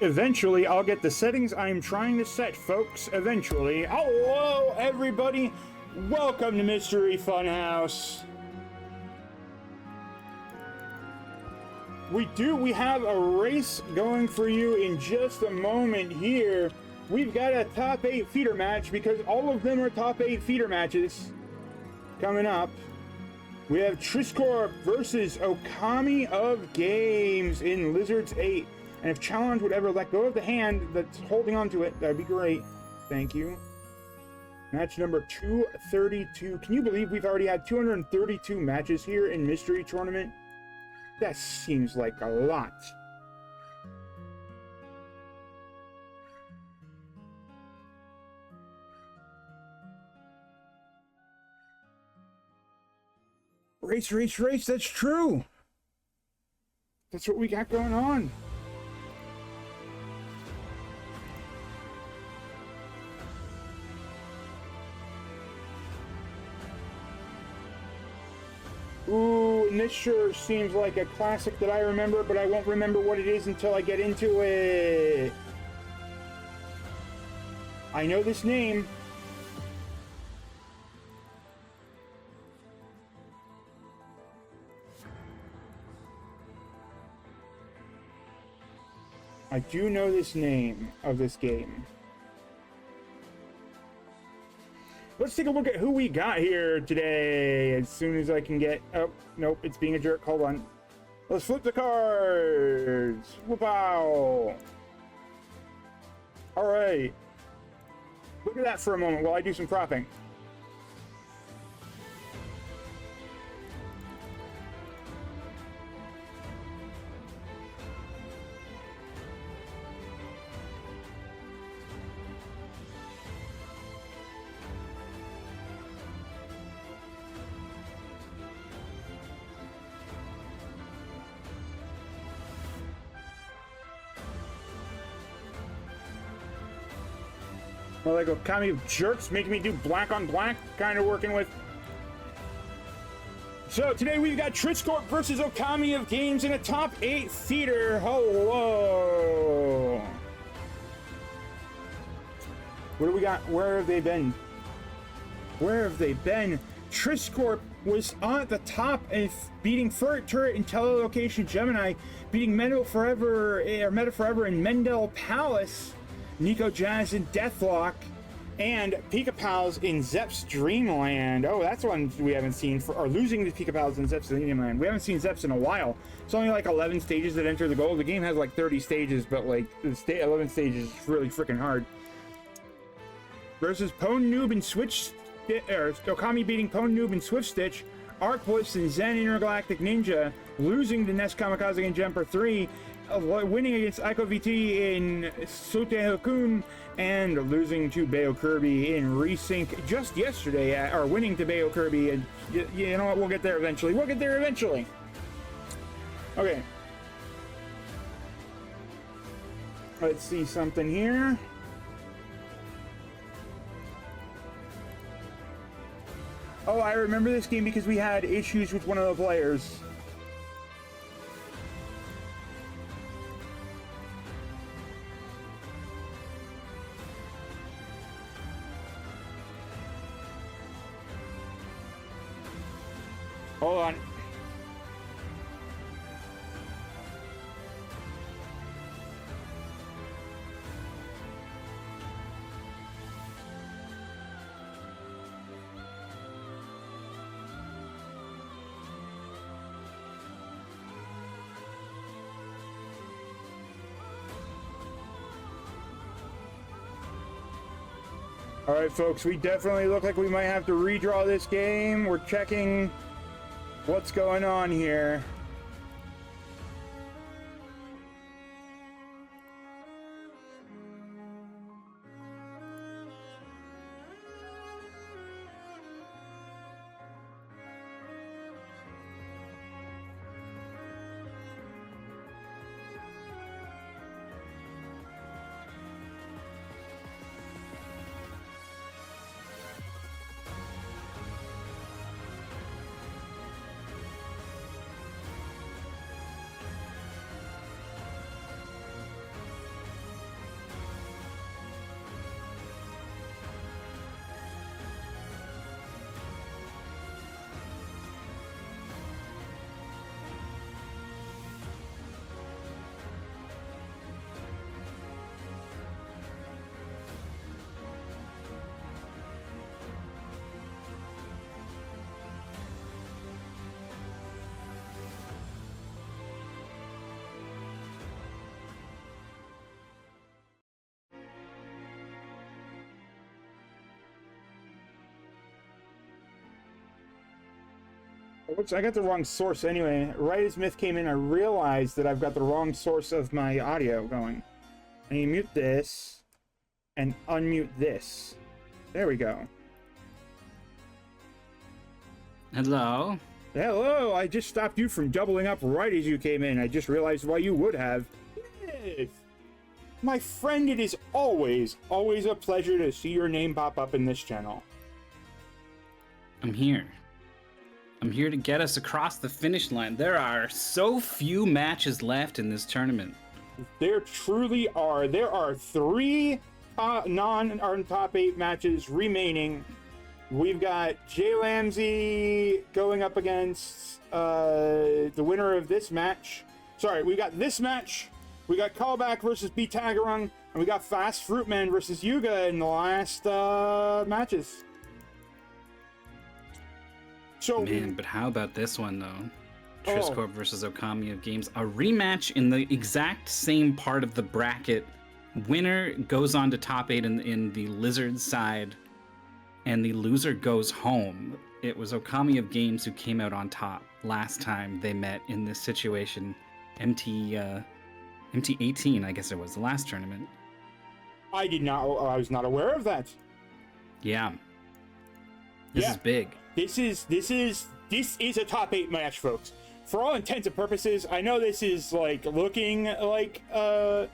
Eventually, I'll get the settings I'm trying to set, folks. Eventually. Hello, everybody. Welcome to Mystery Funhouse. We have a race going for you in just a moment here. We've got a top 8 feeder match because all of them are top 8 feeder matches coming up. We have Trisscorp versus OkamiOfGames in Lizards 8. And if Challenge would ever let go of the hand that's holding on to it, that'd be great. Thank you. Match number 232. Can you believe we've already had 232 matches here in Mystery Tournament? That seems like a lot. Race, race, race, that's true. That's what we got going on. Ooh, and this sure seems like a classic that I remember, but I won't remember what it is until I get into it. I know this name. I do know this name of this game. Let's take a look at who we got here today as soon as I can get... Oh, nope, it's being a jerk. Hold on. Let's flip the cards. Whoop-ow. All right. Look at that for a moment while I do some propping. Well, like Okami of jerks making me do black on black, kind of working with. So today we've got Trisscorp versus OkamiOfGames in a top 8 feeder. Hello. What do we got? Where have they been? Where have they been? Trisscorp was on at the top and beating Ferret Turret and Telelocation Gemini, beating Meta Forever in Mendel Palace, Nico Jazz in Deathlock, and Pika Pals in Zepp's Dreamland. Oh, that's one we haven't seen, or losing to Pika Pals in Zepp's Dreamland. We haven't seen Zepp's in a while. It's only like 11 stages that enter the goal. The game has like 30 stages, but like the 11 stages is really freaking hard. Versus Pwn Noob and Switch, Okami beating Pwn Noob and Swift Stitch, Arc Bliss and Zen Intergalactic Ninja, losing to Nest Kamikaze and Jumper 3, winning against Aiko VT in Sote Hakun, and losing to Bayo Kirby in Resync just yesterday, or winning to Bayo Kirby, and you know what, we'll get there eventually. We'll get there eventually. Okay. Let's see something here. Oh, I remember this game because we had issues with one of the players. Hold on. All right, folks, we definitely look like we might have to redraw this game. We're checking what's going on here. Whoops, I got the wrong source anyway. Right as Myth came in, I realized that I've got the wrong source of my audio going. I need to mute this and unmute this. There we go. Hello. Hello, I just stopped you from doubling up right as you came in. I just realized why you would have. Yes. My friend, it is always a pleasure to see your name pop up in this channel. I'm here. I'm here to get us across the finish line. There are so few matches left in this tournament. There truly are. There are 3 top 8 matches remaining. We've got Jay Lamsey going up against the winner of this match. Sorry, we got this match. We got Callback versus B Tagarung, and we got Fast Fruitman versus Yuga in the last matches. So, Man, but how about this one, though? Trisscorp versus OkamiOfGames. A rematch in the exact same part of the bracket. Winner goes on to top 8 in the Lizard side, and the loser goes home. It was OkamiOfGames who came out on top last time they met in this situation. MT18, I guess it was, the last tournament. I was not aware of that. Yeah. This is big. This is a top 8 match, folks. For all intents and purposes, I know this is like looking like oh,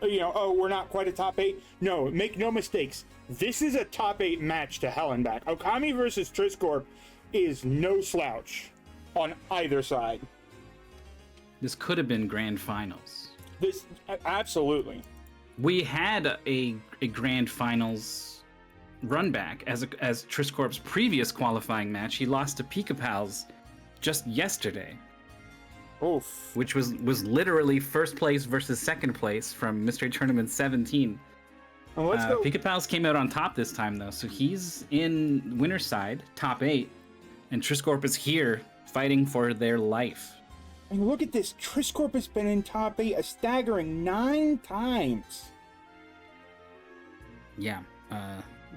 we're not quite a top 8. No, make no mistakes. This is a top 8 match to hell and back. Okami versus Trisscorp is no slouch on either side. This could have been grand finals. This absolutely. We had a grand finals run back as Trisscorp's previous qualifying match. He lost to Pika Pals just yesterday. Oof. Which was literally first place versus second place from Mystery Tournament 17. Well, let's go. Pika Pals came out on top this time, though, so he's in winner's side, top 8, and Trisscorp is here fighting for their life. And look at this. Trisscorp has been in top 8 a staggering 9 times. Yeah,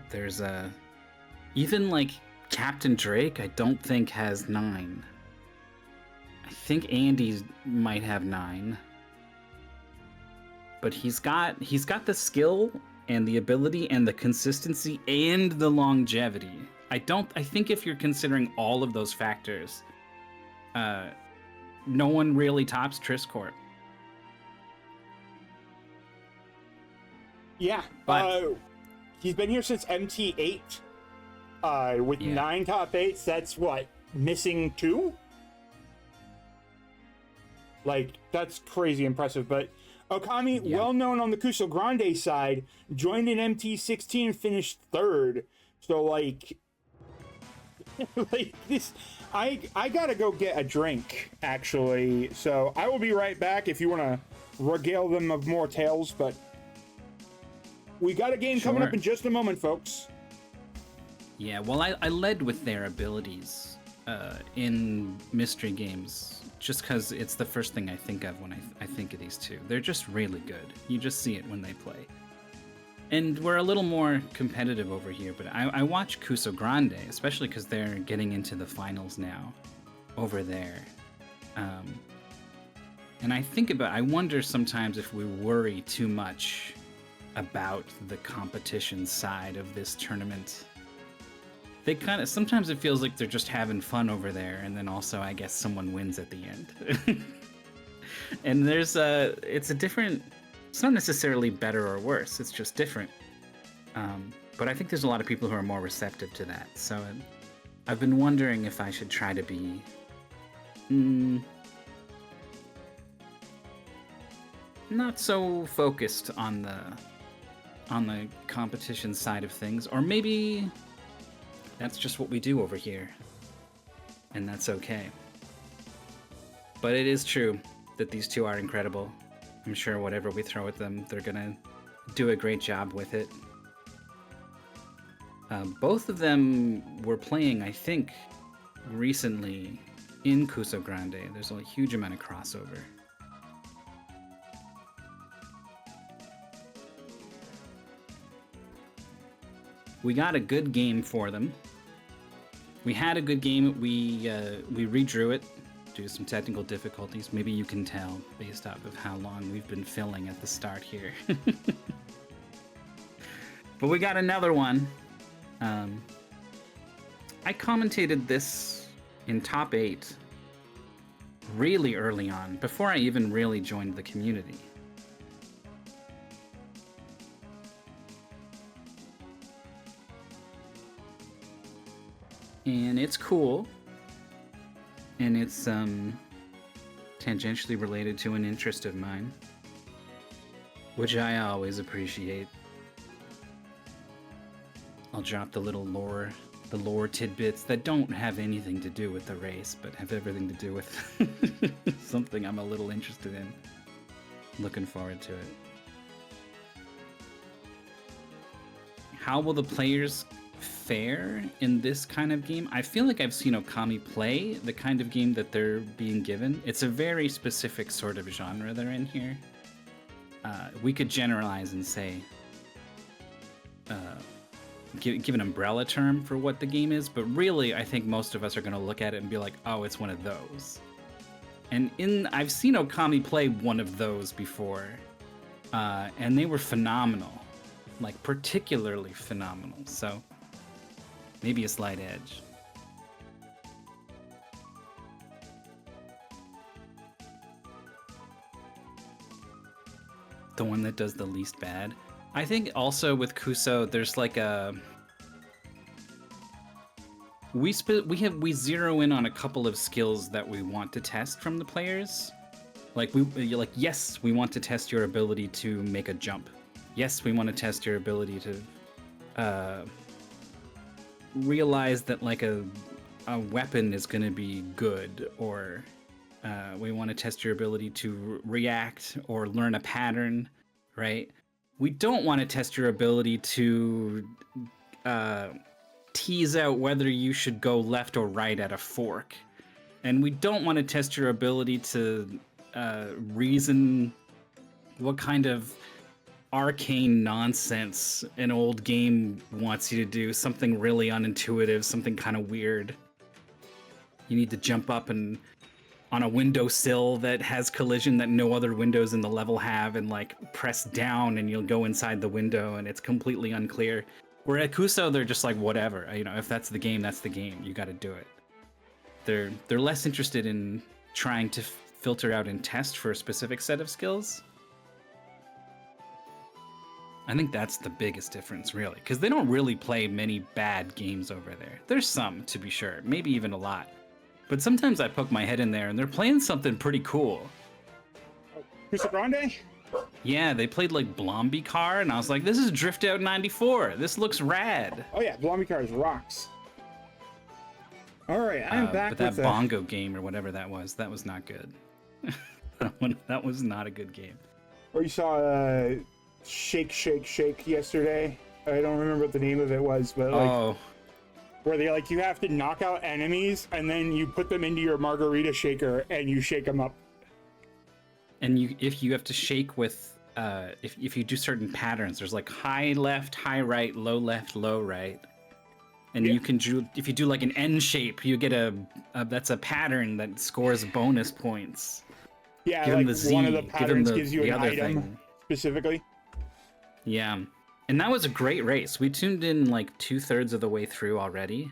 there's even like Captain Drake, I don't think has 9. I think Andy might have 9. But he's got the skill and the ability and the consistency and the longevity. I think if you're considering all of those factors, no one really tops Trisscorp. Yeah, but he's been here since MT8. With 9 top 8s, that's what, missing 2? Like, that's crazy impressive. But Okami, well known on the Kuso Grande side, joined in MT16 and finished 3rd. So, like this, I gotta go get a drink, actually. So I will be right back if you want to regale them of more tales. But we got a game coming up in just a moment, folks. Yeah, well, I led with their abilities in mystery games, just because it's the first thing I think of when I think of these two. They're just really good. You just see it when they play. And we're a little more competitive over here, but I watch Kuso Grande, especially because they're getting into the finals now over there. And I wonder sometimes if we worry too much about the competition side of this tournament. They sometimes it feels like they're just having fun over there, and then also I guess someone wins at the end. And it's a different, it's not necessarily better or worse, it's just different. But I think there's a lot of people who are more receptive to that. So I've been wondering if I should try to be not so focused on the competition side of things, or maybe that's just what we do over here, and that's okay. But it is true that these two are incredible. I'm sure whatever we throw at them, they're gonna do a great job with it. Both of them were playing, I think, recently in Kuso Grande. There's a huge amount of crossover. We got a good game for them. We had a good game. We redrew it due to some technical difficulties. Maybe you can tell based off of how long we've been filling at the start here. But we got another one. I commentated this in top 8 really early on, before I even really joined the community. And it's cool. And it's tangentially related to an interest of mine, which I always appreciate. I'll drop the little lore tidbits that don't have anything to do with the race, but have everything to do with something I'm a little interested in. Looking forward to it. How will the players fare in this kind of game? I feel like I've seen Okami play the kind of game that they're being given. It's a very specific sort of genre they're in here. We could generalize and say, give an umbrella term for what the game is, but really I think most of us are going to look at it and be like, oh, it's one of those. And I've seen Okami play one of those before, and they were phenomenal, like particularly phenomenal. So maybe a slight edge. The one that does the least bad. I think also with Kuso, there's like a we zero in on a couple of skills that we want to test from the players. Like yes, we want to test your ability to make a jump. Yes, we want to test your ability to realize that like a weapon is going to be good, or we want to test your ability to react or learn a pattern, right? We don't want to test your ability to tease out whether you should go left or right at a fork. And we don't want to test your ability to reason what kind of arcane nonsense an old game wants you to do, something really unintuitive, something kind of weird. You need to jump up and on a windowsill that has collision that no other windows in the level have, and like press down and you'll go inside the window and it's completely unclear. Where at Kuso, they're just like, whatever, you know, if that's the game, that's the game. You got to do it. They're less interested in trying to filter out and test for a specific set of skills. I think that's the biggest difference, really, because they don't really play many bad games over there. There's some, to be sure, maybe even a lot. But sometimes I poke my head in there and they're playing something pretty cool. Chris Grande? Yeah, they played like Blomby Car, and I was like, this is Drift Out 94. This looks rad. Oh yeah, Blomby Cars rocks. All right, I'm back but that bongo game or whatever that was not good. That was not a good game. Or you saw Shake Shake Shake yesterday. I don't remember what the name of it was, but like, where they like, you have to knock out enemies and then you put them into your margarita shaker and you shake them up. And if you have to shake with if you do certain patterns, there's like high left, high right, low left, low right. And you can do, if you do like an N shape, you get that's a pattern that scores bonus points. Yeah, give like the Z, one of the patterns gives you an item thing. Specifically. Yeah. And that was a great race. We tuned in like 2/3 of the way through already.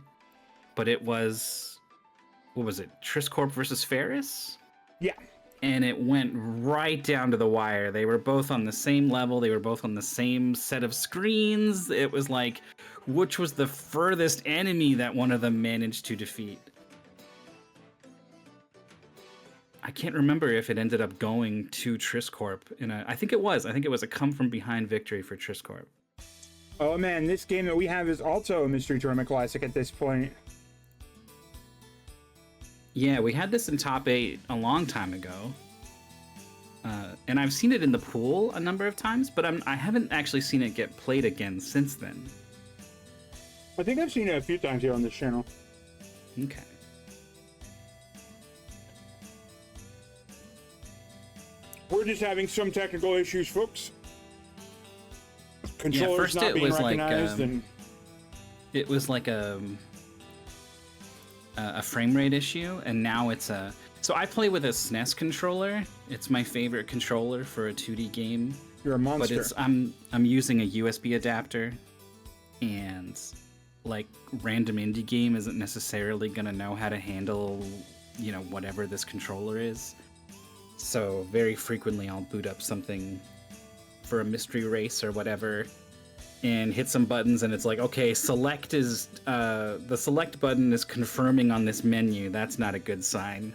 But it was, what was it? Trisscorp versus Ferris? Yeah. And it went right down to the wire. They were both on the same level. They were both on the same set of screens. It was like, which was the furthest enemy that one of them managed to defeat? I can't remember if it ended up going to Trisscorp. I think it was. I think it was a come from behind victory for Trisscorp. Oh man, this game that we have is also a Mystery Tournament Classic at this point. Yeah, we had this in top 8 a long time ago. And I've seen it in the pool a number of times, but I haven't actually seen it get played again since then. I think I've seen it a few times here on this channel. Okay. We're just having some technical issues, folks. Controllers first not it being was like, recognized, and it was like a a frame rate issue, and now it's a. So I play with a SNES controller. It's my favorite controller for a 2D game. You're a monster. But I'm using a USB adapter, and like random indie game isn't necessarily gonna know how to handle, you know, whatever this controller is. So very frequently I'll boot up something for a mystery race or whatever and hit some buttons and it's like, okay, select is the select button is confirming on this menu. That's not a good sign.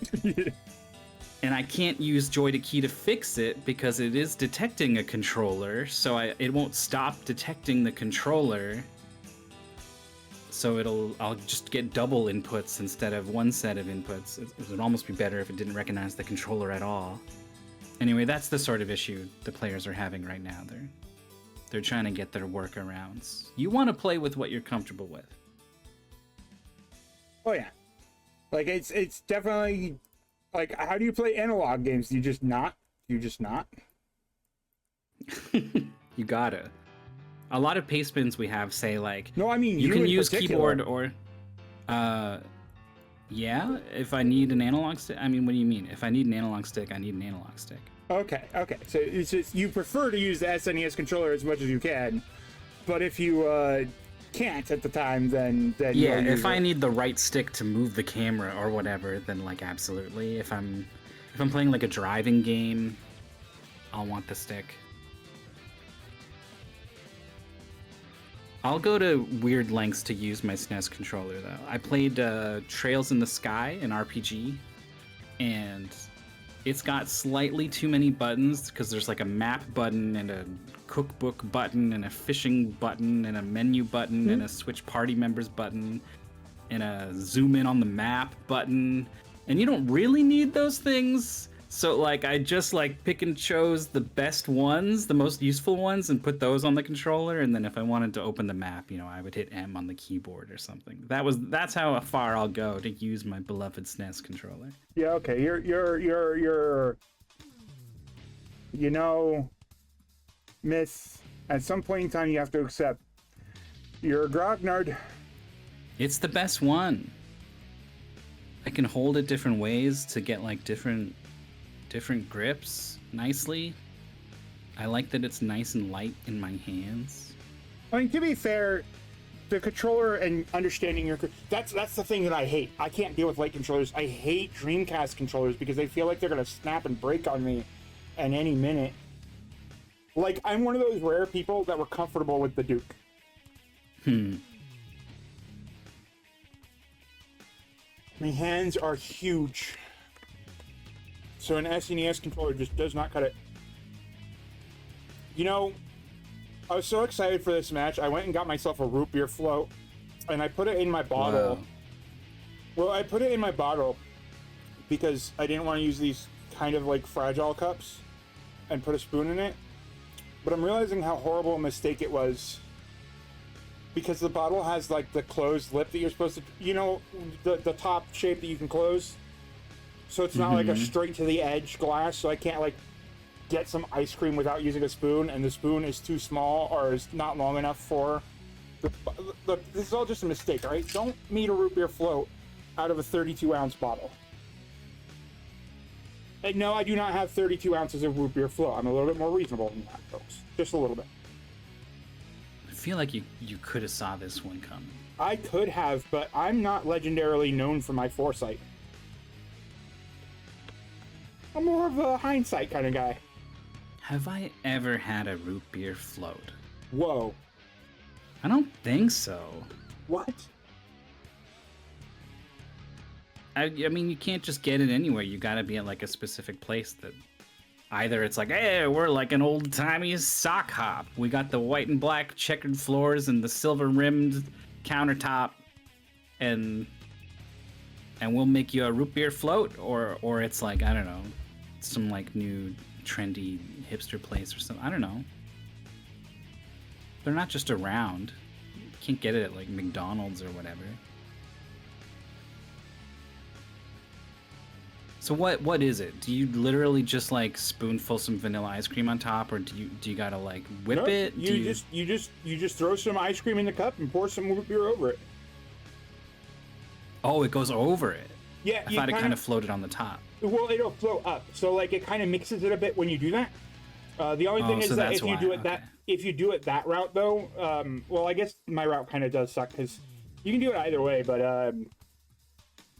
And I can't use Joy to Key to fix it because it is detecting a controller, so it won't stop detecting the controller. So I'll just get double inputs instead of one set of inputs. It would almost be better if it didn't recognize the controller at all. Anyway, that's the sort of issue the players are having right now. They're trying to get their workarounds. You want to play with what you're comfortable with. Oh yeah, like it's definitely like, how do you play analog games? You just not. You gotta. A lot of paste bins we have say like, no, I mean you can use particular. keyboard or yeah, if I need an analog stick. I mean, what do you mean? If I need an analog stick, I need an analog stick. Okay. So it's just, you prefer to use the SNES controller as much as you can, but if you can't at the time, then yeah, if I need the right stick to move the camera or whatever, then like absolutely. If I'm playing like a driving game, I'll want the stick. I'll go to weird lengths to use my SNES controller though. I played Trails in the Sky, an RPG, and it's got slightly too many buttons because there's like a map button and a cookbook button and a fishing button and a menu button and a switch party members button and a zoom in on the map button, and you don't really need those things. So like I just like pick and chose the best ones, the most useful ones, and put those on the controller, and then if I wanted to open the map, you know, I would hit M on the keyboard or something. That's how far I'll go to use my beloved SNES controller. Yeah, okay. You're you know, Miss, at some point in time you have to accept you're a grognard. It's the best one. I can hold it different ways to get like different grips nicely. I like that it's nice and light in my hands. I mean, to be fair, the controller and understanding that's the thing that I hate. I can't deal with light controllers. I hate Dreamcast controllers because they feel like they're gonna snap and break on me at any minute. Like, I'm one of those rare people that were comfortable with the Duke. My hands are huge. So an SNES controller just does not cut it. You know, I was so excited for this match, I went and got myself a root beer float, and I put it in my bottle. Wow. Well, I put it in my bottle because I didn't want to use these kind of like fragile cups and put a spoon in it. But I'm realizing how horrible a mistake it was, because the bottle has like the closed lip that you're supposed to, you know, the top shape that you can close. So it's not like a straight to the edge glass, so I can't like get some ice cream without using a spoon, and the spoon is too small or is not long enough for the this is all just a mistake, all right? Don't meet a root beer float out of a 32-ounce bottle. And no, I do not have 32 ounces of root beer float. I'm a little bit more reasonable than that, folks. Just a little bit. I feel like you could have saw this one coming. I could have, but I'm not legendarily known for my foresight. I'm more of a hindsight kind of guy. Have I ever had a root beer float? Whoa. I don't think so. What? I mean, you can't just get it anywhere. You gotta be at like a specific place that either it's like, hey, we're like an old-timey sock hop. We got the white and black checkered floors and the silver-rimmed countertop, and we'll make you a root beer float, or it's like, I don't know, some like new trendy hipster place or something. I don't know. They're not just around. You can't get it at like McDonald's or whatever. So what is it? Do you literally just like spoonful some vanilla ice cream on top, or do you gotta like whip Nope. it? You just throw some ice cream in the cup and pour some root beer over it. Oh, it goes over it. Yeah, I thought it kind of floated on the top. Well, it'll float up, so like it kind of mixes it a bit when you do that. The only thing is so that that's if you why, do it okay. if you do it that route though, well, I guess my route kind of does suck because you can do it either way, but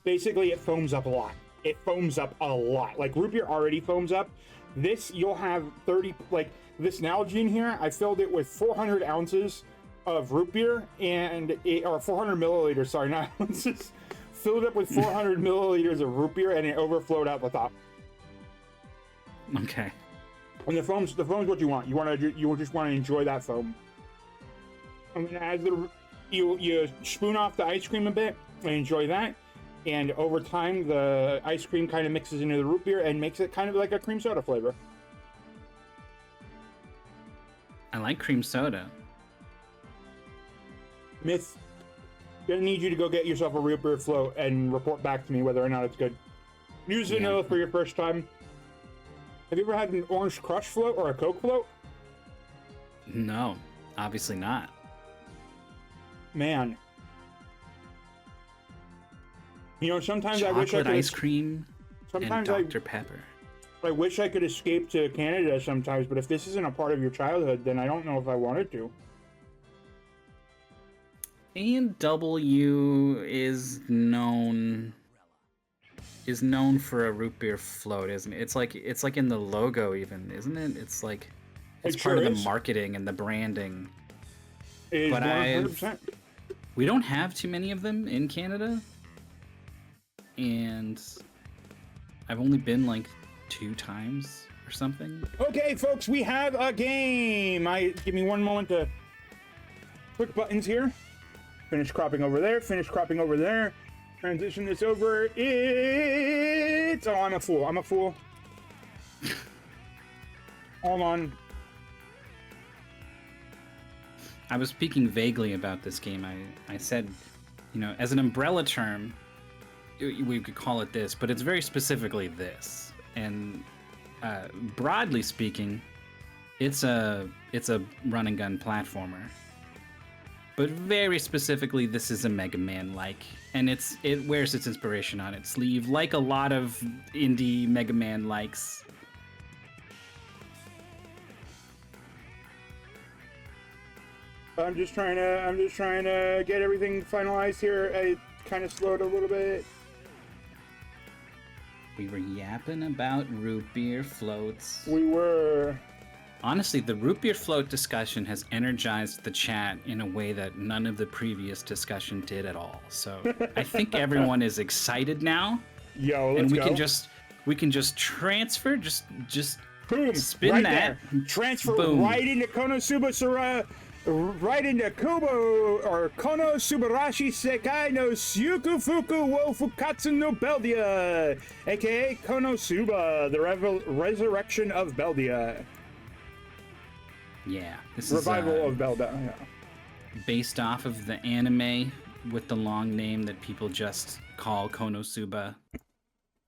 basically it foams up a lot. It foams up a lot. Like root beer already foams up. This you'll have 30 like this Nalgene here. I filled it with 400 ounces of root beer or 400 milliliters. Sorry, not ounces. Filled up with 400 milliliters of root beer and it overflowed out the top. Okay. And the foam's what you want. You just want to enjoy that foam. And then as you spoon off the ice cream a bit and enjoy that. And over time, the ice cream kind of mixes into the root beer and makes it kind of like a cream soda flavor. I like cream soda. Myth, gonna need you to go get yourself a root beer float and report back to me whether or not it's good. Use vanilla for your first time. Have you ever had an Orange Crush float or a Coke float? No, obviously not. Man. You know, sometimes I wish I Chocolate could ice cream sometimes and Dr. Pepper. I wish I could escape to Canada sometimes, but if this isn't a part of your childhood, then I don't know if I wanted to. A&W is known for a root beer float, isn't it? It's like in the logo even, isn't it? It's part sure of is. the marketing and the branding. It is But 100%. We don't have too many of them in Canada. And I've only been like 2 times or something. Okay, folks, we have a game. Give me one moment to click buttons here. Finish cropping over there. Finish cropping over there. Transition this over. Oh, I'm a fool. I'm a fool. Hold on. I was speaking vaguely about this game. I said, you know, as an umbrella term, we could call it this, but it's very specifically this. And broadly speaking, it's a run and gun platformer. But very specifically, this is a Mega Man-like, and it wears its inspiration on its sleeve, like a lot of indie Mega Man-likes. I'm just trying to get everything finalized here. I kind of slowed a little bit. We were yapping about root beer floats. We were. Honestly, the root beer float discussion has energized the chat in a way that none of the previous discussion did at all. So I think everyone is excited now. Yo, let's and we go. can just transfer, just Boom, spin right that. There. Transfer Boom. right into KonoSuba right into Kubo or KonoSubarashi Sekai no Syukufuku wo Fukatsu no Beldia, aka KonoSuba, the resurrection of Beldia. Yeah, this Revival is of Beldia. Yeah. based off of the anime with the long name that people just call KonoSuba.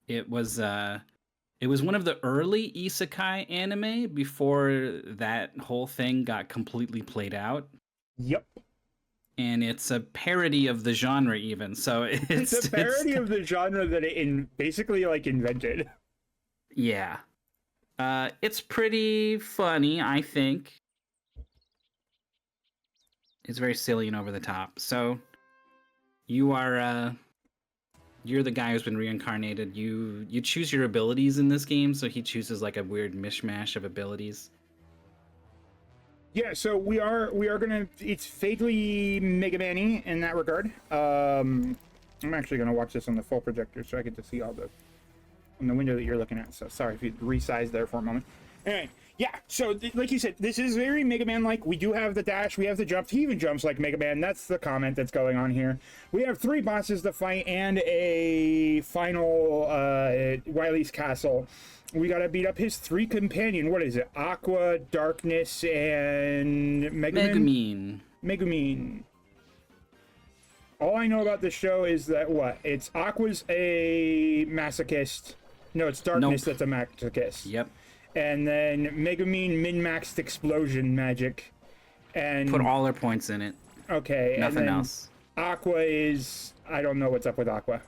It was one of the early isekai anime before that whole thing got completely played out. Yep. And it's a parody of the genre even. So It's a parody of the genre that it basically like invented. Yeah. It's pretty funny, I think. It's very silly and over the top. So you're the guy who's been reincarnated. You choose your abilities in this game, so he chooses like a weird mishmash of abilities. Yeah, so we are gonna. It's fatally Mega Man-y in that regard. I'm actually gonna watch this on the full projector so I get to see all the on the window that you're looking at. So sorry if you resize there for a moment. Anyway, yeah. So like you said, this is very Mega Man-like. We do have the dash, we have the jump. He even jumps like Mega Man. That's the comment that's going on here. We have 3 bosses to fight and a final Wily's castle. We gotta beat up his 3 companion. What is it? Aqua, Darkness, and Megumin. Megumin. All I know about this show is that it's Aqua's a masochist. No, it's Darkness that's a masochist. Yep. And then Megumin min-maxed explosion magic. And put all their points in it. okay. Nothing and then else. Aqua is... I don't know what's up with Aqua.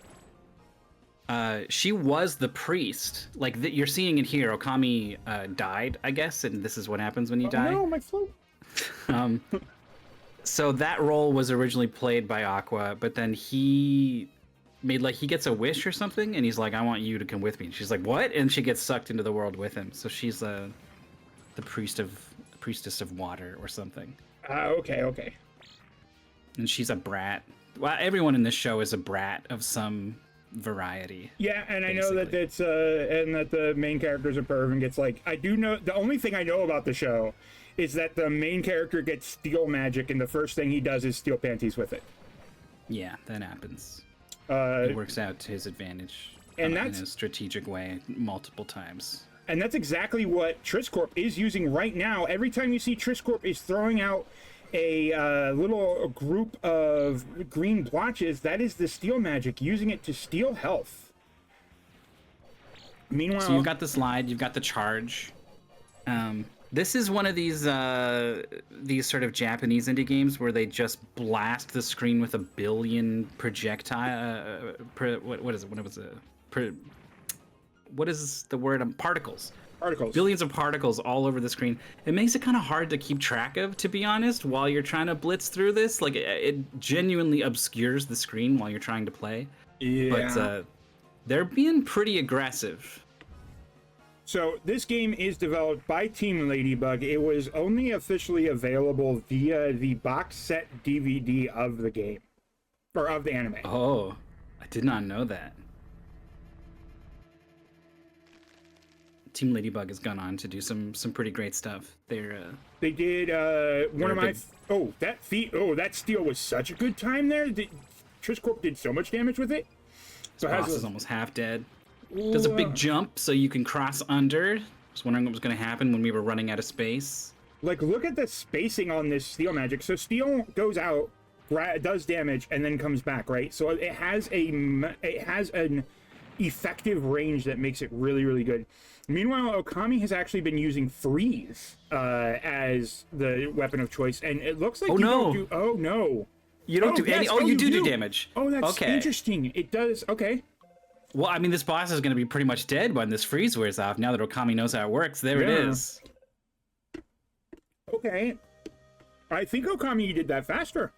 She was the priest. Like, you're seeing it here. Okami died, I guess, and this is what happens when you die. No, my flute. So that role was originally played by Aqua, but then he made, like, he gets a wish or something, and he's like, I want you to come with me. And she's like, what? And she gets sucked into the world with him. So she's the priestess of water or something. Okay. And she's a brat. Well, everyone in this show is a brat of some variety. Yeah, and I know that it's and that the main character's a perv and gets like, I do know, the only thing I know about the show is that the main character gets steel magic and the first thing he does is steal panties with it. Yeah, that happens. It works out to his advantage and in a strategic way multiple times. And that's exactly what Trisscorp is using right now. Every time you see Trisscorp is throwing out a little group of green blotches, that is the steel magic, using it to steal health. Meanwhile, so you've got the slide, you've got the charge. This is one of these sort of Japanese indie games where they just blast the screen with a billion projectile. What is it? What is the word? Particles. Particles. Billions of particles all over the screen. It makes it kind of hard to keep track of, to be honest, while you're trying to blitz through this. Like, it genuinely obscures the screen while you're trying to play. Yeah. But they're being pretty aggressive. So this game is developed by Team Ladybug. It was only officially available via the box set DVD of the game, or of the anime. Oh, I did not know that. Team Ladybug has gone on to do some pretty great stuff. They did one of my that steal was such a good time there. Trisscorp did so much damage with it. So boss is almost half dead. Does a big jump so you can cross under. I was wondering what was going to happen when we were running out of space. Like, look at the spacing on this steel magic. So steel goes out, does damage, and then comes back, right? So it has an effective range that makes it really, really good. Meanwhile, Okami has actually been using freeze as the weapon of choice, and it looks like you don't do any. Oh, you do damage. Oh, that's interesting. It does. Okay. Well, I mean, this boss is going to be pretty much dead when this freeze wears off. Now that Okami knows how it works, there it is. Okay. I think Okami did that faster.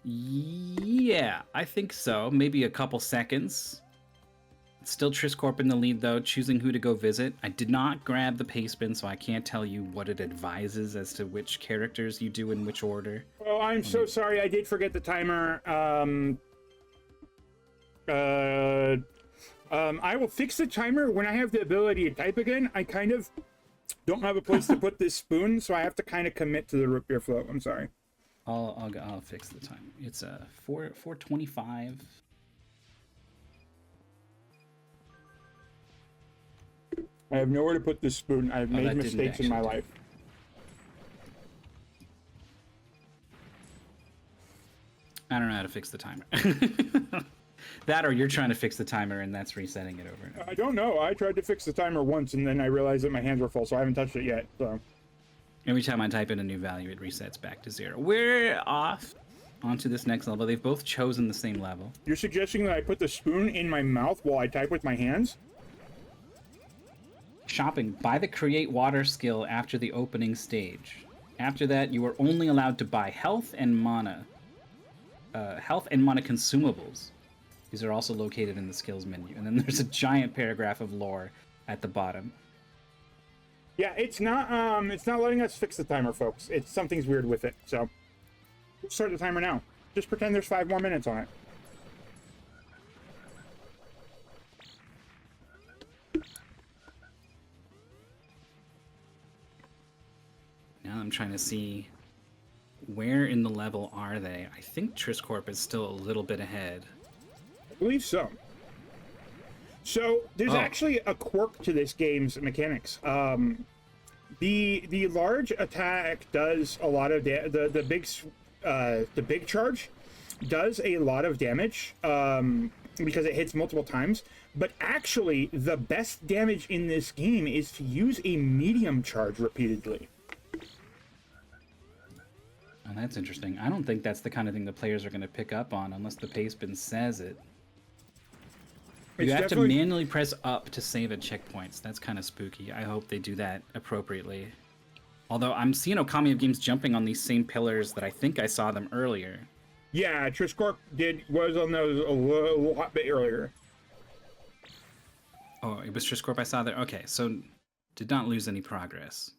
Yeah, I think so. Maybe a couple seconds. Still Trisscorp in the lead, though, choosing who to go visit. I did not grab the paste bin, so I can't tell you what it advises as to which characters you do in which order. Oh, I'm so sorry. I did forget the timer. I will fix the timer when I have the ability to type again. I kind of don't have a place to put this spoon, so I have to kind of commit to the root beer float. I'm sorry. I'll fix the timer. It's 4:25. I have nowhere to put this spoon. I've made mistakes in my life. I don't know how to fix the timer. That, or you're trying to fix the timer and that's resetting it over and over. I don't know. I tried to fix the timer once and then I realized that my hands were full, so I haven't touched it yet. So every time I type in a new value, it resets back to 0. We're off onto this next level. They've both chosen the same level. You're suggesting that I put the spoon in my mouth while I type with my hands? Shopping. Buy the create water skill after the opening stage. After that, you are only allowed to buy health and mana consumables. These are also located in the skills menu. And then there's a giant paragraph of lore at the bottom. Yeah, it's not letting us fix the timer, folks. Something's weird with it. So we'll start the timer now. Just pretend there's 5 more minutes on it. Now I'm trying to see where in the level are they. I think Trisscorp is still a little bit ahead. I believe so. So there's actually a quirk to this game's mechanics. The large attack does a lot of the big charge does a lot of damage because it hits multiple times. But actually, the best damage in this game is to use a medium charge repeatedly. Oh, that's interesting. I don't think that's the kind of thing the players are going to pick up on unless the pastebin says it. You have to manually press up to save at checkpoints. That's kind of spooky. I hope they do that appropriately. Although I'm seeing OkamiOfGames jumping on these same pillars that I think I saw them earlier. Yeah, Trisscorp was on those a lot bit earlier. Oh, it was Trisscorp I saw there? Okay, so did not lose any progress.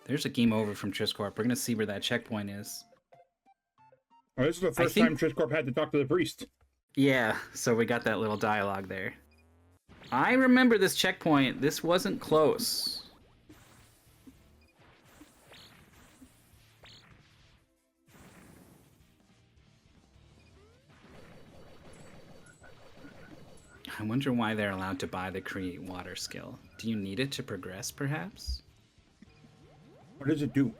There's a game over from Trisscorp. We're going to see where that checkpoint is. Oh, this is the first time Trisscorp had to talk to the priest. Yeah, so we got that little dialogue there. I remember this checkpoint. This wasn't close. I wonder why they're allowed to buy the Create Water skill. Do you need it to progress, perhaps? What does it do?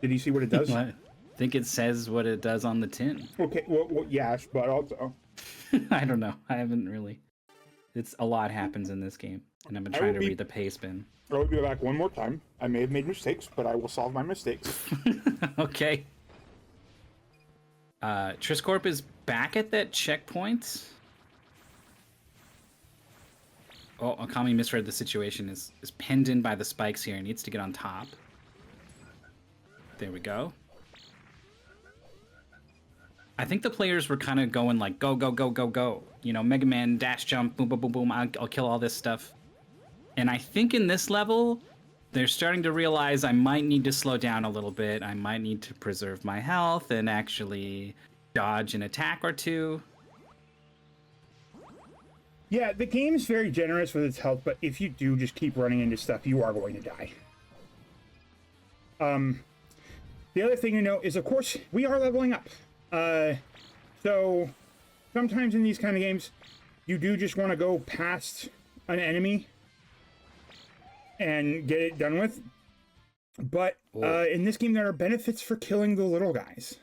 Did you see what it does? What? I think it says what it does on the tin. Okay, well, yes, but also... I don't know. I haven't really... A lot happens in this game, and I've been trying to read the pastebin. I will be back one more time. I may have made mistakes, but I will solve my mistakes. Okay. Trisscorp is back at that checkpoint. Oh, Okami misread the situation. Is penned in by the spikes here. He needs to get on top. There we go. I think the players were kind of going like, go, go, go, go, go. You know, Mega Man, dash jump, boom, boom, boom, boom. I'll kill all this stuff. And I think in this level, they're starting to realize I might need to slow down a little bit. I might need to preserve my health and actually dodge an attack or two. Yeah, the game's very generous with its health, but if you do just keep running into stuff, you are going to die. The other thing to note is, of course, we are leveling up. So sometimes in these kind of games, you do just want to go past an enemy and get it done with. But in this game, there are benefits for killing the little guys.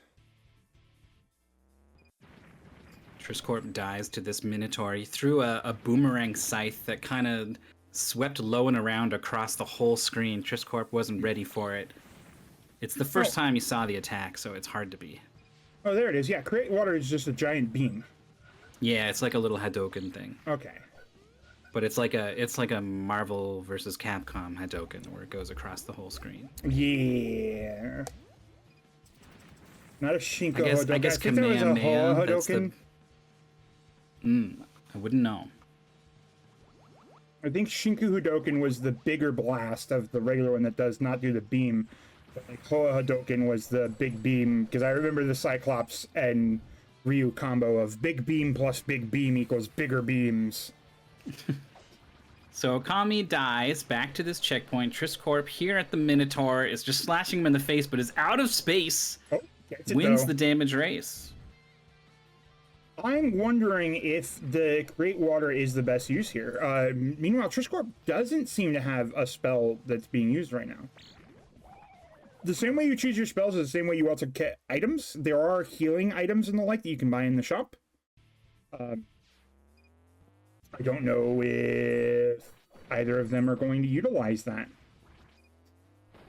Trisscorp dies to this Minotaur. He threw a boomerang scythe that kind of swept low and around across the whole screen. Trisscorp wasn't ready for it. It's the first time you saw the attack, so it's hard to be. Oh, there it is. Yeah, Create Water is just a giant beam. Yeah, it's like a little Hadoken thing. Okay. But it's like a Marvel versus Capcom Hadoken where it goes across the whole screen. Yeah. Not a Shinko Hadoken. I guess Kamehameha, Hadoken. I wouldn't know. I think Shinku Hadoken was the bigger blast of the regular one that does not do the beam. But like Hoa Hadoken was the big beam, because I remember the Cyclops and Ryu combo of big beam plus big beam equals bigger beams. So Okami dies back to this checkpoint. Trisscorp here at the Minotaur is just slashing him in the face, but is out of space. Oh, wins the damage race. I'm wondering if the Create Water is the best use here. Meanwhile, Trisscorp doesn't seem to have a spell that's being used right now. The same way you choose your spells is the same way you also get items. There are healing items and the like that you can buy in the shop. I don't know if either of them are going to utilize that.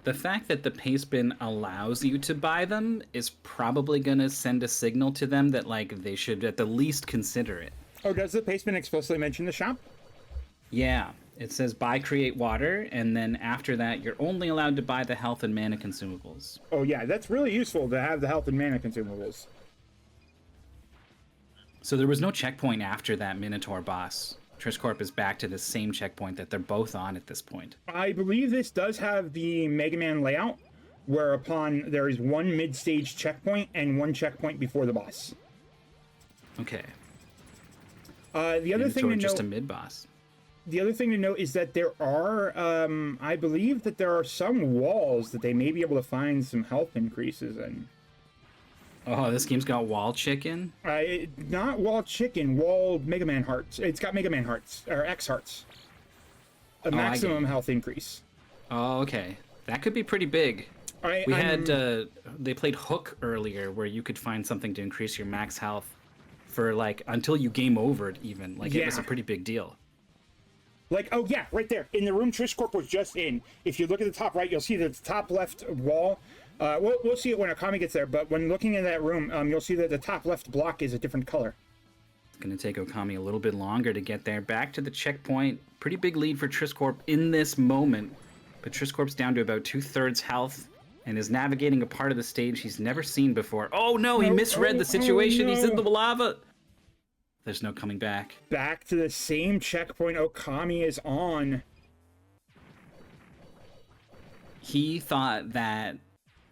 The fact that the pastebin allows you to buy them is probably going to send a signal to them that, like, they should at the least consider it. Oh, does the pastebin explicitly mention the shop? Yeah. It says buy Create Water, and then after that, you're only allowed to buy the health and mana consumables. Oh, yeah. That's really useful to have the health and mana consumables. So there was no checkpoint after that Minotaur boss. Trisscorp is back to the same checkpoint that they're both on at this point. I believe this does have the Mega Man layout, whereupon there is one mid-stage checkpoint and one checkpoint before the boss. Okay. The other thing to just note, a mid-boss. The other thing to note is that there are, I believe that there are some walls that they may be able to find some health increases in. Oh, this game's got wall chicken? Not wall chicken, wall Mega Man hearts. It's got Mega Man hearts, or X hearts. A maximum health increase. Oh, okay. That could be pretty big. They played Hook earlier, where you could find something to increase your max health for, like, until you game overed even. Like, it was a pretty big deal. Like, oh yeah, right there. In the room Trisscorp was just in. If you look at the top right, you'll see that the top left wall We'll see it when Okami gets there, but when looking in that room, you'll see that the top left block is a different color. It's going to take Okami a little bit longer to get there. Back to the checkpoint. Pretty big lead for Trisscorp in this moment. But Trisscorp's down to about 2/3 health and is navigating a part of the stage he's never seen before. Oh no, he misread the situation. He's in the lava. There's no coming back. Back to the same checkpoint Okami is on. He thought that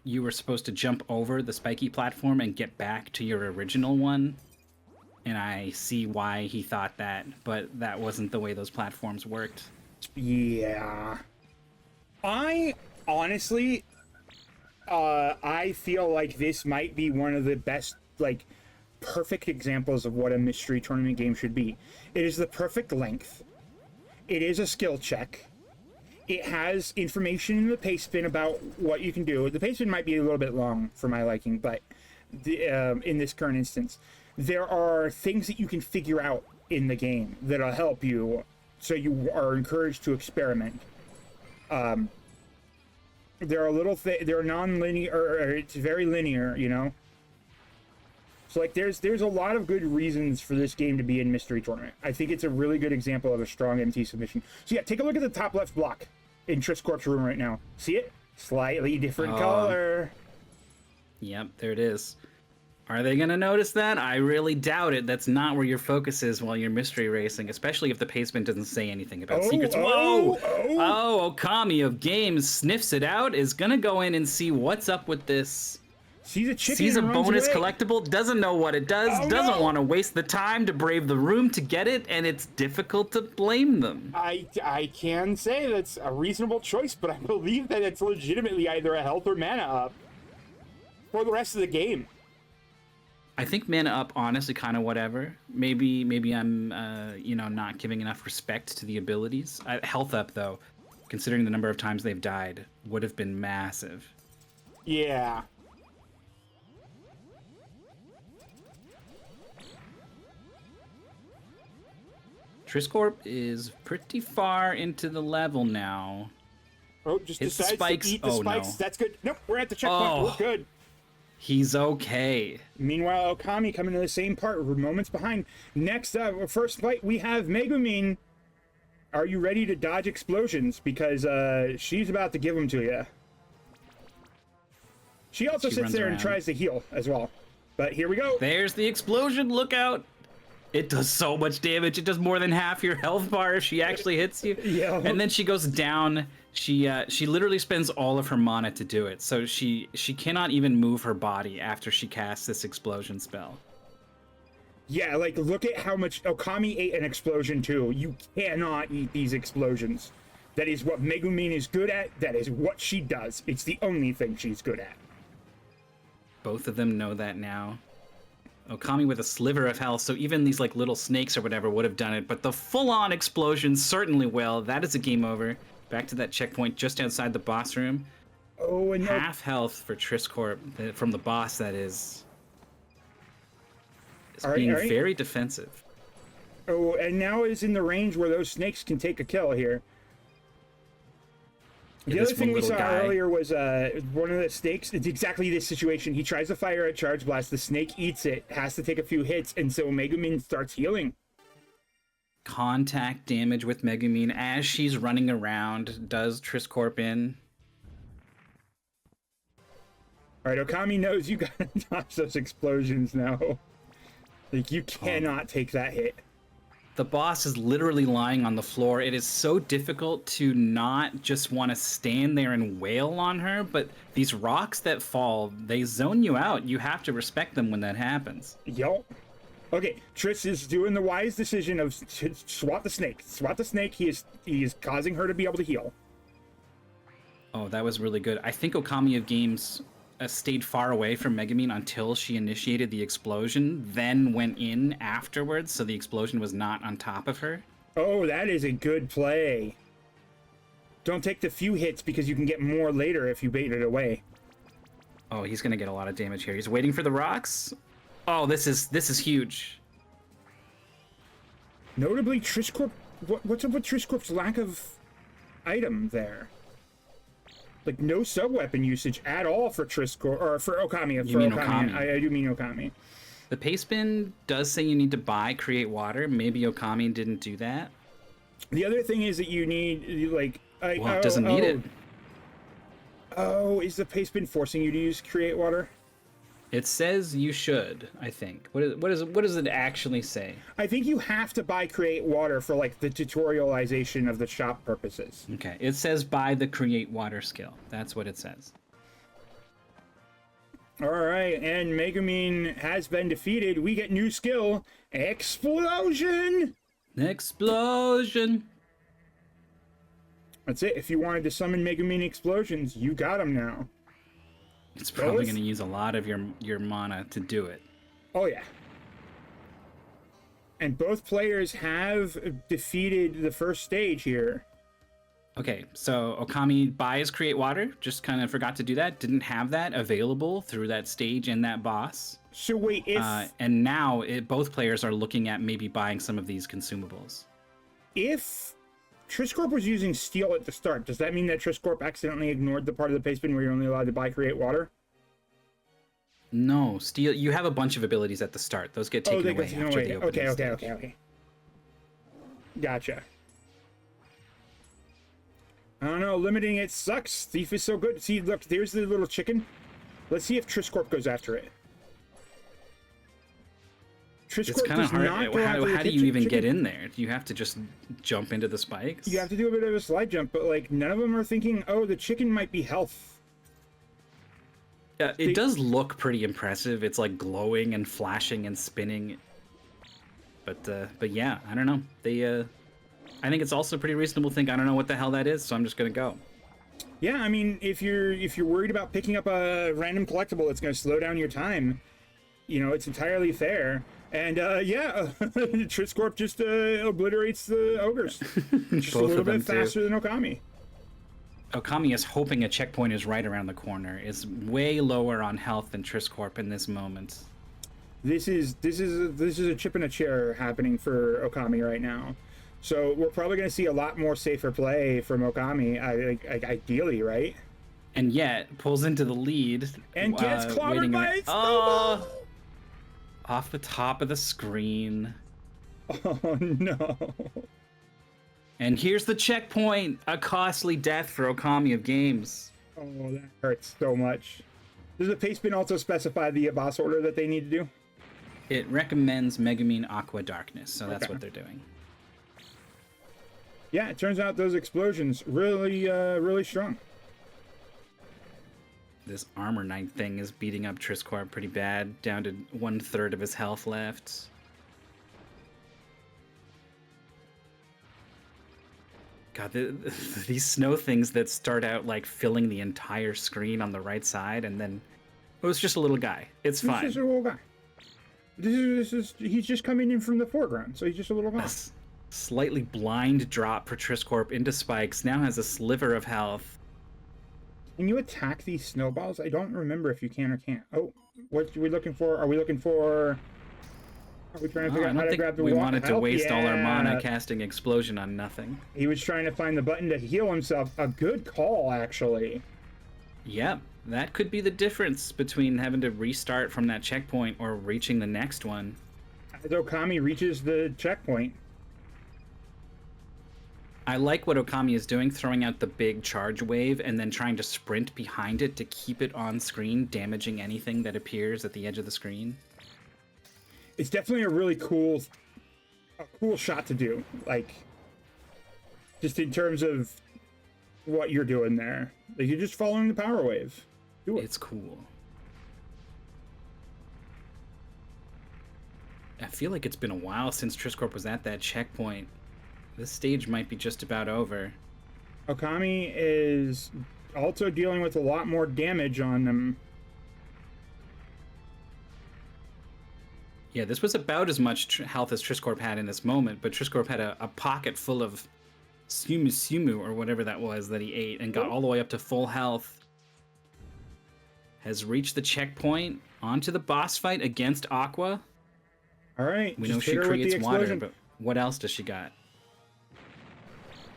you were supposed to jump over the spiky platform and get back to your original one. And I see why he thought that, but that wasn't the way those platforms worked. Yeah. I honestly, I feel like this might be one of the best, like, perfect examples of what a mystery tournament game should be. It is the perfect length. It is a skill check. It has information in the paste bin about what you can do. The paste bin might be a little bit long for my liking, but in this current instance, there are things that you can figure out in the game that'll help you, so you are encouraged to experiment. There are they're non-linear, or it's very linear, you know? So, like, there's a lot of good reasons for this game to be in Mystery Tournament. I think it's a really good example of a strong MT submission. So yeah, take a look at the top left block in Trisscorp's room right now. See it? Slightly different color. Yep, there it is. Are they going to notice that? I really doubt it. That's not where your focus is while you're mystery racing, especially if the pastebin doesn't say anything about secrets. Whoa! Oh, OkamiOfGames sniffs it out, is going to go in and see what's up with this. Sees a chicken. Sees a and runs bonus away. collectible, doesn't know what it does, doesn't want to waste the time to brave the room to get it, and it's difficult to blame them. I can say that's a reasonable choice, but I believe that it's legitimately either a health or mana up for the rest of the game. I think mana up, honestly, kind of whatever. Maybe I'm, not giving enough respect to the abilities. Health up, though, considering the number of times they've died, would have been massive. Yeah. Trisscorp is pretty far into the level now. Oh, just Hits the decides spikes. to eat the spikes. No. That's good. Nope, we're at the checkpoint. We're good. He's okay. Meanwhile, Okami coming to the same part. We're moments behind. Next up, first fight, we have Megumin. Are you ready to dodge explosions? Because she's about to give them to you. She also sits there and tries to heal as well. But here we go. There's the explosion. Look out. It does so much damage. It does more than half your health bar if she actually hits you. Yeah. And then she goes down. She literally spends all of her mana to do it. So she cannot even move her body after she casts this explosion spell. Yeah, like, look at how much Okami ate an explosion too. You cannot eat these explosions. That is what Megumin is good at. That is what she does. It's the only thing she's good at. Both of them know that now. Okami with a sliver of health, so even these like little snakes or whatever would have done it, but the full-on explosion certainly will. That is a game over. Back to that checkpoint just outside the boss room. Oh, and half health for Trisscorp from the boss, that is. It's being very defensive. Oh, and now is in the range where those snakes can take a kill here. The other thing we saw earlier was one of the snakes. It's exactly this situation. He tries to fire a charge blast. The snake eats it, has to take a few hits, and so Megumin starts healing. Contact damage with Megumin as she's running around. Does Trisscorp in? All right, Okami knows you gotta dodge those explosions now. Like, you cannot take that hit. The boss is literally lying on the floor. It is so difficult to not just want to stand there and wail on her, but these rocks that fall, they zone you out. You have to respect them when that happens. Yup. Okay, Triss is doing the wise decision of swat the snake. Swat the snake. He is causing her to be able to heal. Oh, that was really good. I think OkamiOfGames stayed far away from Megumin until she initiated the explosion, then went in afterwards, so the explosion was not on top of her. Oh, that is a good play. Don't take the few hits because you can get more later if you bait it away. Oh, he's gonna get a lot of damage here. He's waiting for the rocks. Oh, this is huge. Notably, Trisscorp. What's up with Trisscorp's lack of item there? Like, no sub-weapon usage at all for Trisscorp, or for Okami. You mean Okami. I do mean Okami. The paste bin does say you need to buy Create Water. Maybe Okami didn't do that. The other thing is that you need, like... Well, it doesn't need it. Oh, is the paste bin forcing you to use Create Water? It says you should, I think. What does it actually say? I think you have to buy Create Water for, like, the tutorialization of the shop purposes. Okay, it says buy the Create Water skill. That's what it says. Alright, and Megumin has been defeated. We get new skill, Explosion! Explosion! That's it. If you wanted to summon Megumin explosions, you got them now. It's probably going to use a lot of your mana to do it. Oh, yeah. And both players have defeated the first stage here. Okay, so Okami buys Create Water. Just kind of forgot to do that. Didn't have that available through that stage and that boss. So wait, if... and now both players are looking at maybe buying some of these consumables. If Trisscorp was using Steel at the start, does that mean that Trisscorp accidentally ignored the part of the paste bin where you're only allowed to buy Create Water? No, Steel. You have a bunch of abilities at the start. Those get taken away after the opening stage. Okay. Gotcha. I don't know, limiting it sucks. Thief is so good. See, look, there's the little chicken. Let's see if Trisscorp goes after it. Trisscorp It's kind of hard. How do you even get in there? Do you have to just jump into the spikes? You have to do a bit of a slide jump, but like none of them are thinking, oh, the chicken might be health. Yeah, it does look pretty impressive. It's like glowing and flashing and spinning. But yeah, I don't know. I think it's also pretty reasonable to think I don't know what the hell that is, so I'm just gonna go. Yeah, I mean, if you're worried about picking up a random collectible that's gonna slow down your time, you know, it's entirely fair. And yeah, Trisscorp just obliterates the ogres. Just a little bit faster than Okami. Okami is hoping a checkpoint is right around the corner. It's way lower on health than Trisscorp in this moment. This is a chip in a chair happening for Okami right now. So we're probably going to see a lot more safer play from Okami, ideally, right? And yet pulls into the lead and gets clobbered by its snowball. Off the top of the screen. Oh no! And here's the checkpoint. A costly death for OkamiOfGames. Oh, that hurts so much. Does the paste bin also specify the boss order that they need to do? It recommends Megumin Aqua Darkness, so that's what they're doing. Yeah, it turns out those explosions really strong. This Armor Knight thing is beating up Trisscorp pretty bad, down to 1/3 of his health left. God, these snow things that start out like filling the entire screen on the right side, and then it was just a little guy. It's fine. He's just a little guy. He's just coming in from the foreground, so he's just a little guy. Slightly blind drop for Trisscorp into spikes. Now has a sliver of health. Can you attack these snowballs? I don't remember if you can or can't. Oh, what are we looking for? Are we trying to figure out how to grab the we wanted to waste all our mana Yeah. casting explosion on nothing. He was trying to find the button to heal himself. A good call, actually. Yep, that could be the difference between having to restart from that checkpoint or reaching the next one. As Okami reaches the checkpoint. I like what Okami is doing, throwing out the big charge wave and then trying to sprint behind it to keep it on screen, damaging anything that appears at the edge of the screen. It's definitely a really cool shot to do. Like, just in terms of what you're doing there. Like, you're just following the power wave. Do it. It's cool. I feel like it's been a while since Trisscorp was at that checkpoint. This stage might be just about over. Okami is also dealing with a lot more damage on them. Yeah, this was about as much health as Trisscorp had in this moment, but Trisscorp had a pocket full of sumu or whatever that was that he ate and got all the way up to full health. Has reached the checkpoint, onto the boss fight against Aqua. All right. We know she creates water, but what else does she got?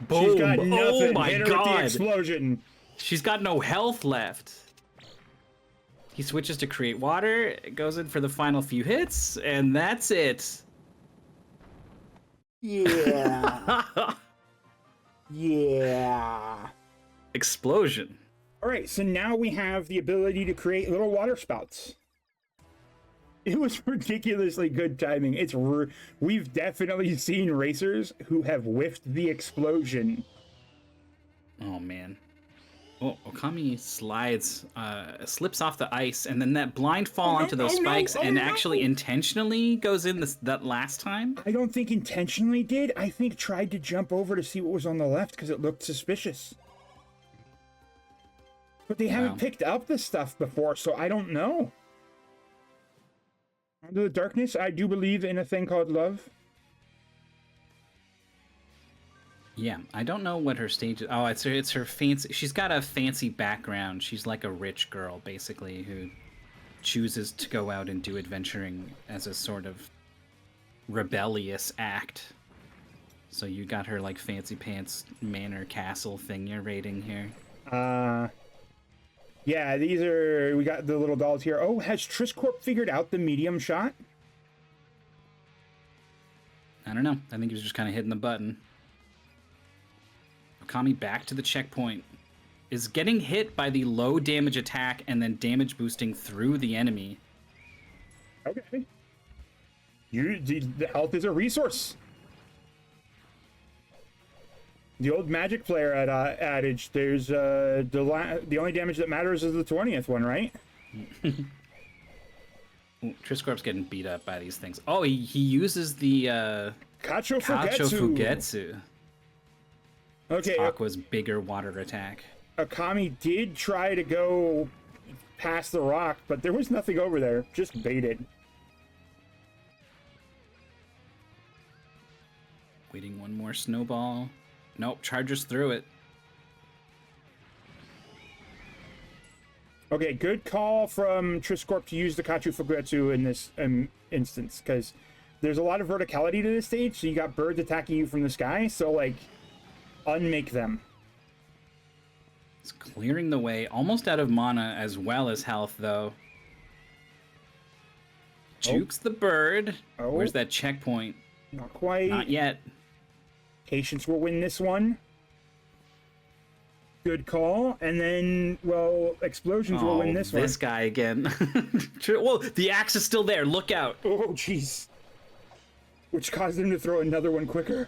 Boom! She's got nothing. Oh my Hit her god! With the explosion. She's got no health left. He switches to create water, goes in for the final few hits, and that's it. Yeah. Yeah. Explosion. All right, so now we have the ability to create little water spouts. It was ridiculously good timing. We've definitely seen racers who have whiffed the explosion. Oh, man. Oh, Okami slips off the ice, and then that blind fall onto those spikes and actually intentionally goes in that last time? I don't think intentionally did. I think tried to jump over to see what was on the left because it looked suspicious. But they haven't picked up this stuff before, so I don't know. Under the darkness, I do believe in a thing called love. Yeah, I don't know what her stage is. Oh, it's her fancy. She's got a fancy background. She's like a rich girl, basically, who chooses to go out and do adventuring as a sort of rebellious act. So you got her like fancy pants manor castle thing you're raiding here. Yeah, we got the little dolls here. Oh, has Trisscorp figured out the medium shot? I don't know. I think he was just kind of hitting the button. Okami back to the checkpoint. Is getting hit by the low damage attack and then damage boosting through the enemy. Okay. The health is a resource. The old Magic player adage, there's the only damage that matters is the 20th one, right? Trisscorp's getting beat up by these things. Oh, he uses the Kacho Fugetsu. Okay. Aqua's bigger water attack. Okami did try to go past the rock, but there was nothing over there. Just baited. Waiting one more snowball. Nope, charges through it. Okay, good call from Trisscorp to use the Kachu Fugetsu in this instance, because there's a lot of verticality to this stage, so you got birds attacking you from the sky, so, like, unmake them. It's clearing the way, almost out of mana as well as health, though. Jukes the bird. Oh. Where's that checkpoint? Not quite. Not yet. Patience will win this one. Good call. And then, well, Explosions will win this one. This guy again. Well, the axe is still there. Look out. Oh, jeez. Which caused him to throw another one quicker.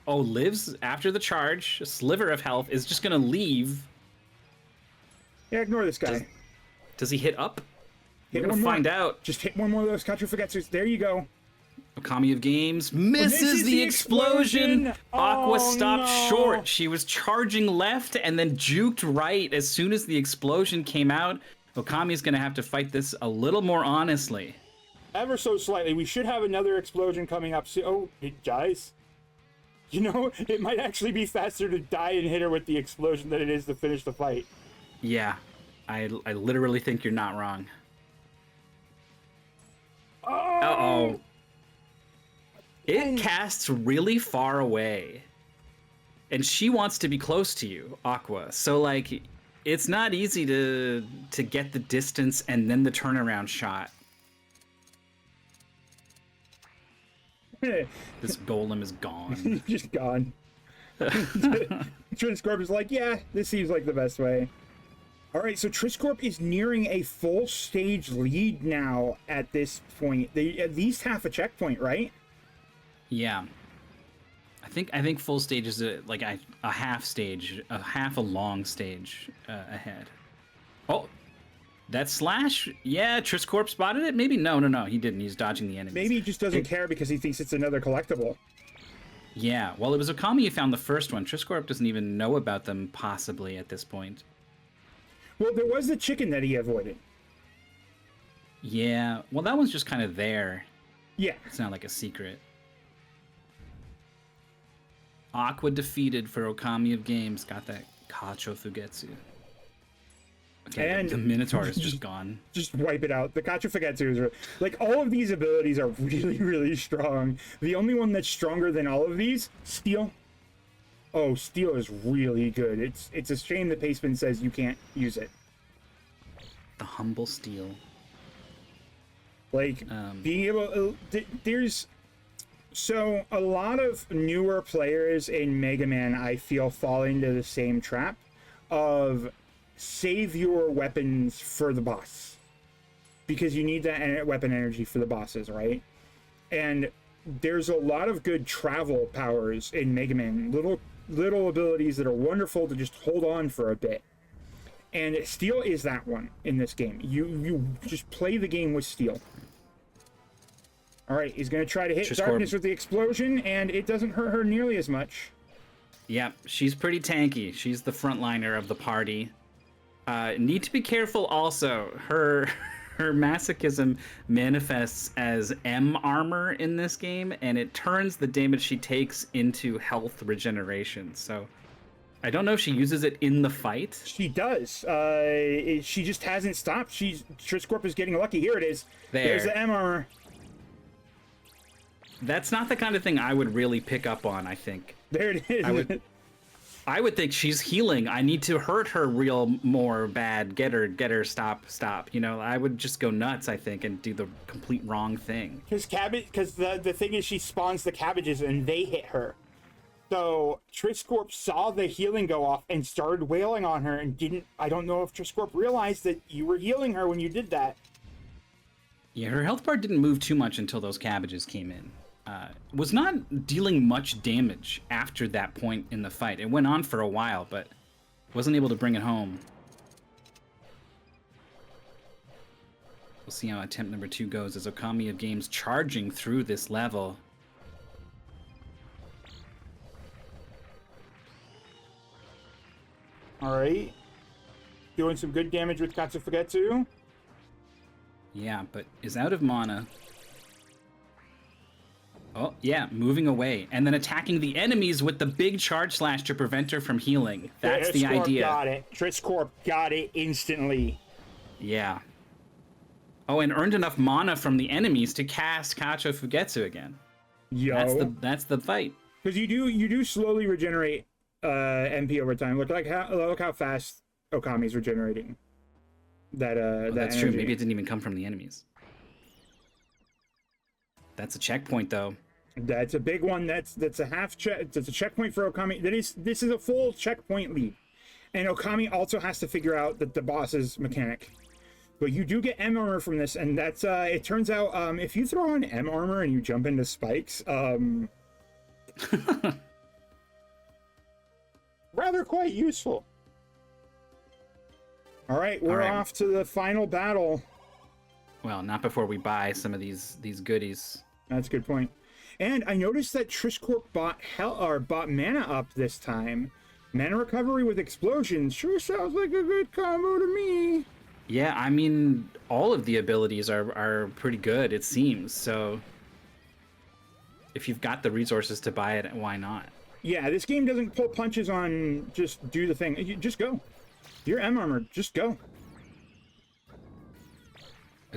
Oh, lives after the charge. A sliver of health is just going to leave. Yeah, ignore this guy. Does he hit up? Hit We're going to find out. Just hit one more of those Kachu Fugetsus. There you go. OkamiOfGames misses the explosion. Aqua stopped short. She was charging left and then juked right as soon as the explosion came out. Okami's going to have to fight this a little more honestly. Ever so slightly. We should have another explosion coming up soon. Oh, it dies. You know, it might actually be faster to die and hit her with the explosion than it is to finish the fight. Yeah, I literally think you're not wrong. Oh! Uh-oh. It casts really far away. And she wants to be close to you, Aqua. So, like, it's not easy to get the distance and then the turnaround shot. This golem is gone. Just gone. Trisscorp is like, yeah, this seems like the best way. All right, so Trisscorp is nearing a full stage lead now at this point. They at least half a checkpoint, right? Yeah. I think full stage is like a half stage, a long stage ahead. Oh, that slash? Yeah, Trisscorp spotted it? Maybe? No, he didn't. He's dodging the enemies. Maybe he just doesn't care because he thinks it's another collectible. Yeah, well, it was Okami who found the first one. Trisscorp doesn't even know about them, possibly, at this point. Well, there was the chicken that he avoided. Yeah, well, that one's just kind of there. Yeah. It's not like a secret. Aqua defeated for OkamiOfGames. Got that Kacho Fugetsu. Okay, and the Minotaur is just gone. Just wipe it out. The Kacho Fugetsu is like, all of these abilities are really, really strong. The only one that's stronger than all of these, Steel. Oh, steel is really good. It's a shame the Paceman says you can't use it. The humble steel. Like, being able... there's... So, a lot of newer players in Mega Man, I feel, fall into the same trap of save your weapons for the boss. Because you need that weapon energy for the bosses, right? And there's a lot of good travel powers in Mega Man. Little abilities that are wonderful to just hold on for a bit. And steel is that one in this game. You just play the game with steel. All right, he's going to try to hit Darkness with the explosion, and it doesn't hurt her nearly as much. Yeah, she's pretty tanky. She's the frontliner of the party. Need to be careful also. Her masochism manifests as M armor in this game, and it turns the damage she takes into health regeneration. So I don't know if she uses it in the fight. She does. She just hasn't stopped. Trisscorp is getting lucky. Here it is. There's the M armor. That's not the kind of thing I would really pick up on, I think. There it is. I would think she's healing. I need to hurt her real more bad. Get her, stop. You know, I would just go nuts, I think, and do the complete wrong thing. Because the thing is she spawns the cabbages and they hit her. So Trisscorp saw the healing go off and started wailing on her and didn't... I don't know if Trisscorp realized that you were healing her when you did that. Yeah, her health bar didn't move too much until those cabbages came in. Was not dealing much damage after that point in the fight. It went on for a while, but wasn't able to bring it home. We'll see how attempt number 2 goes as OkamiOfGames charging through this level. All right. Doing some good damage with Katsufugetsu. Yeah, but is out of mana. Oh, yeah, moving away. And then attacking the enemies with the big charge slash to prevent her from healing. That's the idea. Got it. Trisscorp got it instantly. Yeah. Oh, and earned enough mana from the enemies to cast KonoSuba again. Yo. That's the fight. Because you do slowly regenerate MP over time. Look how fast Okami's regenerating. That's energy. True. Maybe it didn't even come from the enemies. That's a checkpoint, though. That's a big one. That's a half check. That's a checkpoint for Okami. This is a full checkpoint lead, and Okami also has to figure out the boss's mechanic. But you do get M armor from this, and that's it turns out if you throw on M armor and you jump into spikes, rather quite useful. All right, we're off to the final battle. Well, not before we buy some of these goodies. That's a good point. And I noticed that Trisscorp bought mana up this time. Mana recovery with explosions sure sounds like a good combo to me. Yeah, I mean, all of the abilities are pretty good, it seems. So if you've got the resources to buy it, why not? Yeah, this game doesn't pull punches on just do the thing. You just go. You're M armor. Just go.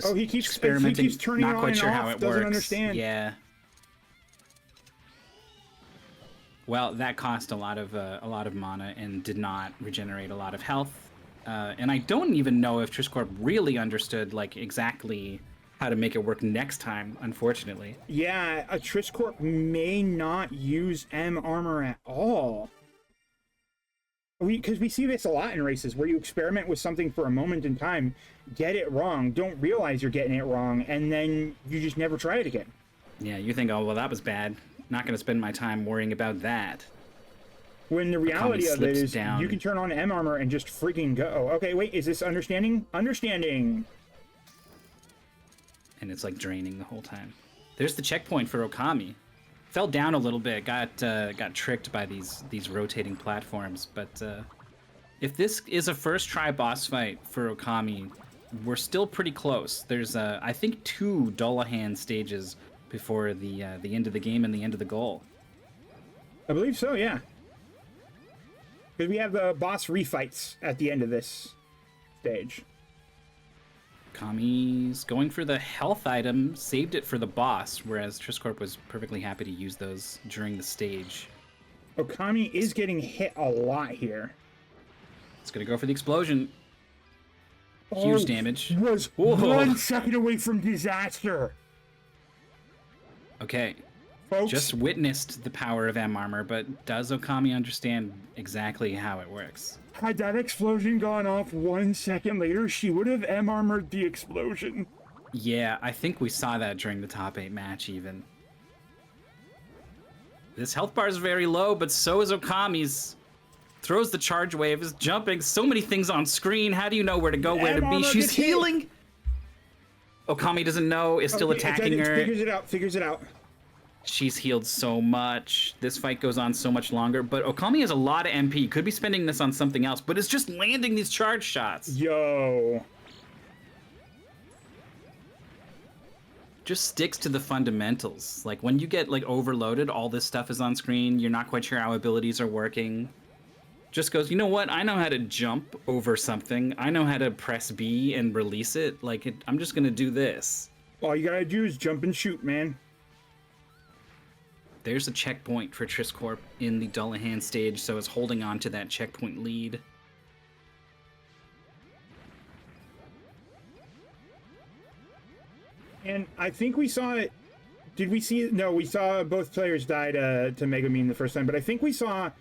Oh, he keeps experimenting. He keeps turning not on quite and sure off. How it Doesn't works. Understand. Yeah. Well, that cost a lot of mana and did not regenerate a lot of health. And I don't even know if Trisscorp really understood like exactly how to make it work next time. Unfortunately. Yeah, a Trisscorp may not use M armor at all. Because we see this a lot in races where you experiment with something for a moment in time, get it wrong, don't realize you're getting it wrong, and then you just never try it again. Yeah, you think, oh, well, that was bad. Not going to spend my time worrying about that. When the reality of it is you can turn on M armor and just freaking go. Okay, wait, is this understanding? Understanding. And it's like draining the whole time. There's the checkpoint for Okami. Fell down a little bit, got tricked by these rotating platforms, but if this is a first try boss fight for Okami, we're still pretty close. There's I think 2 Dullahan stages before the end of the game and the end of the goal. I believe so, yeah. Because we have the boss refights at the end of this stage. Kami's going for the health item, saved it for the boss, whereas Trisscorp was perfectly happy to use those during the stage. Okami is getting hit a lot here. It's gonna go for the explosion. Huge damage. Was Whoa. 1 second away from disaster. Okay. Folks, Just witnessed the power of M armor, but does Okami understand exactly how it works? had that explosion gone off 1 second later, she would have M-armored the explosion. Yeah, I think we saw that during the top 8 match even. This health bar is very low, but so is Okami's. Throws the charge wave, is jumping. So many things on screen. How do you know where to go, where to be? She's healing. Okami doesn't know, is still attacking her. Figures it out. She's healed so much. This fight goes on so much longer, but Okami has a lot of MP. Could be spending this on something else, but it's just landing these charge shots. Yo. Just sticks to the fundamentals. Like when you get like overloaded, all this stuff is on screen. You're not quite sure how abilities are working. Just goes, you know what? I know how to jump over something. I know how to press B and release it. I'm just gonna do this. All you gotta do is jump and shoot, man. There's a checkpoint for Trisscorp in the Dullahan stage, so it's holding on to that checkpoint lead. And I think we saw it. Did we see it? No, we saw both players die to Megumin the first time, but I think we saw.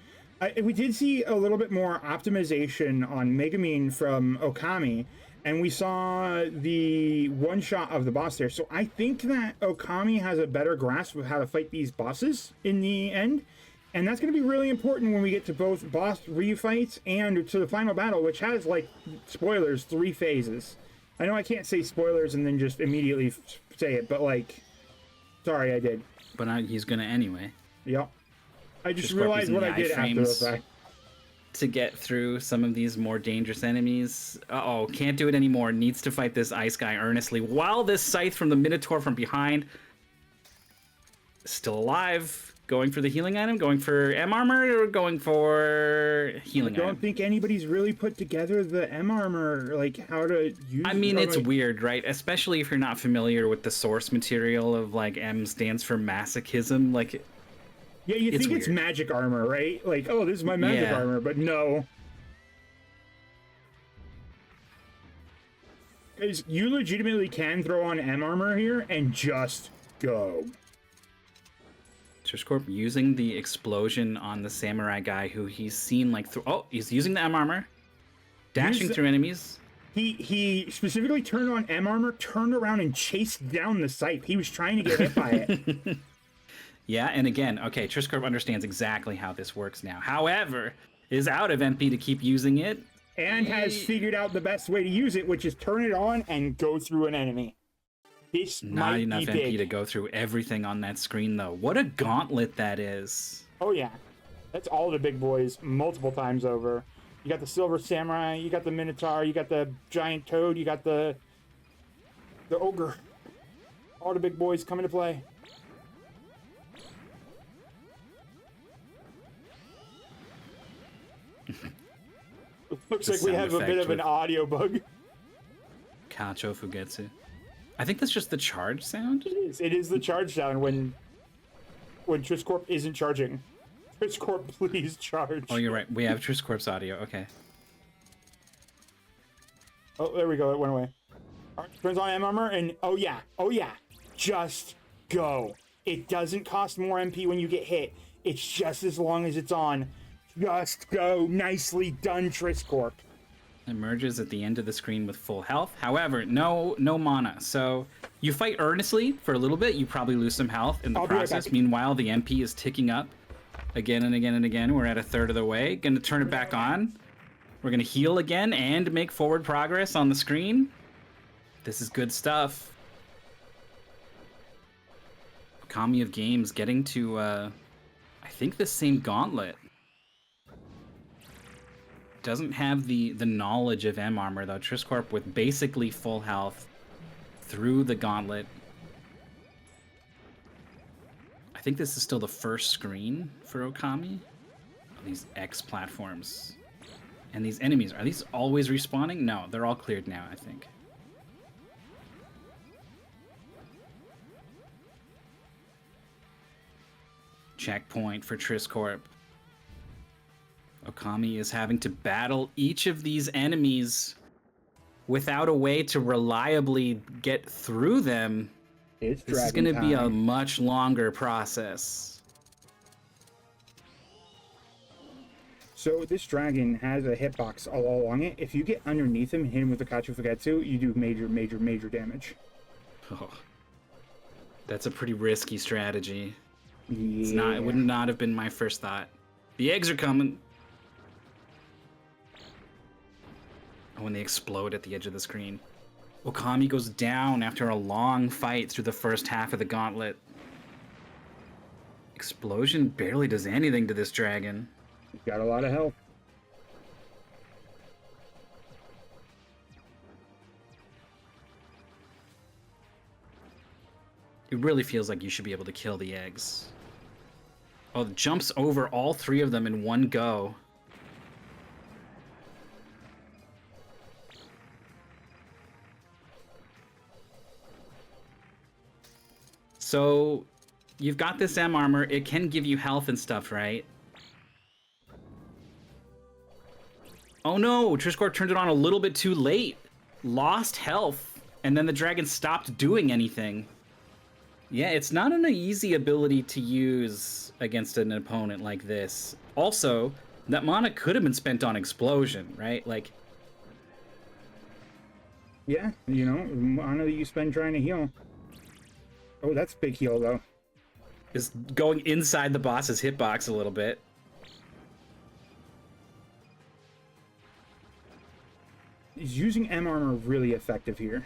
We did see a little bit more optimization on Megumin from Okami, and we saw the one shot of the boss there. So I think that Okami has a better grasp of how to fight these bosses in the end, and that's going to be really important when we get to both boss refights and to the final battle, which has, like, spoilers, 3 phases. I know I can't say spoilers and then just immediately say it, but, like, sorry, I did. But he's gonna anyway. Yep. I just realized what I did after the fact. To get through some of these more dangerous enemies. Uh-oh, can't do it anymore. Needs to fight this ice guy earnestly. While this scythe from the Minotaur from behind is still alive. Going for the healing item? Going for M armor or going for healing item? I don't think anybody's really put together the M armor, like how to use. I mean, it's weird, right? Especially if you're not familiar with the source material of like M stands for masochism. Like, yeah, you think it's magic armor, right? Like, oh, this is my magic armor, but no. Because you legitimately can throw on M armor here and just go. Trisscorp using the explosion on the samurai guy who he's seen like he's using the M armor, dashing through enemies. He specifically turned on M armor, turned around and chased down the scythe. He was trying to get hit by it. Yeah, and again, okay, Trisscorp understands exactly how this works now. However, is out of MP to keep using it. And has figured out the best way to use it, which is turn it on and go through an enemy. This Not enough MP big. To go through everything on that screen, though. What a gauntlet that is. Oh, yeah. That's all the big boys multiple times over. You got the Silver Samurai, you got the Minotaur, you got the Giant Toad, you got the Ogre. All the big boys come into play. Looks like we have a bit of an audio bug. Kacho Fugetsu. I think that's just the charge sound. It is the charge sound when Trisscorp isn't charging. Trisscorp, please charge. Oh, you're right. We have Trisscorp's audio. Okay. Oh, there we go. It went away. All right, turns on M armor, and oh yeah, just go. It doesn't cost more MP when you get hit. It's just as long as it's on. Just go. Nicely done, Trisscorp. Emerges at the end of the screen with full health. However, no mana. So you fight earnestly for a little bit. You probably lose some health in the process. Meanwhile, the MP is ticking up again and again and again. We're at a third of the way. Gonna turn it back on. We're gonna heal again and make forward progress on the screen. This is good stuff. OkamiOfGames getting to, I think the same gauntlet. Doesn't have the knowledge of M armor though. Trisscorp with basically full health through the gauntlet. I think this is still the first screen for Okami. These X platforms. And these enemies, are these always respawning? No, they're all cleared now, I think. Checkpoint for Trisscorp. Okami is having to battle each of these enemies without a way to reliably get through them. It's This is dragon going to be a time. much longer process. So this dragon has a hitbox all along it. If you get underneath him and hit him with the Kachu Fugetsu, you do major, major, major damage. Oh, that's a pretty risky strategy. Yeah. It's not. It would not have been my first thought. The eggs are coming. Oh, and they explode at the edge of the screen. Okami goes down after a long fight through the first half of the gauntlet. Explosion barely does anything to this dragon. Got a lot of health. It really feels like you should be able to kill the eggs. Oh, it jumps over all three of them in one go. So, you've got this M armor. It can give you health and stuff, right? Oh no, Trisscorp turned it on a little bit too late. Lost health, and then the dragon stopped doing anything. Yeah, it's not an easy ability to use against an opponent like this. Also, that mana could have been spent on explosion, right? Like, Yeah, you know, mana that you spend trying to heal. Oh, that's a big heal, though. is going inside the boss's hitbox a little bit. Is using M armor really effective here?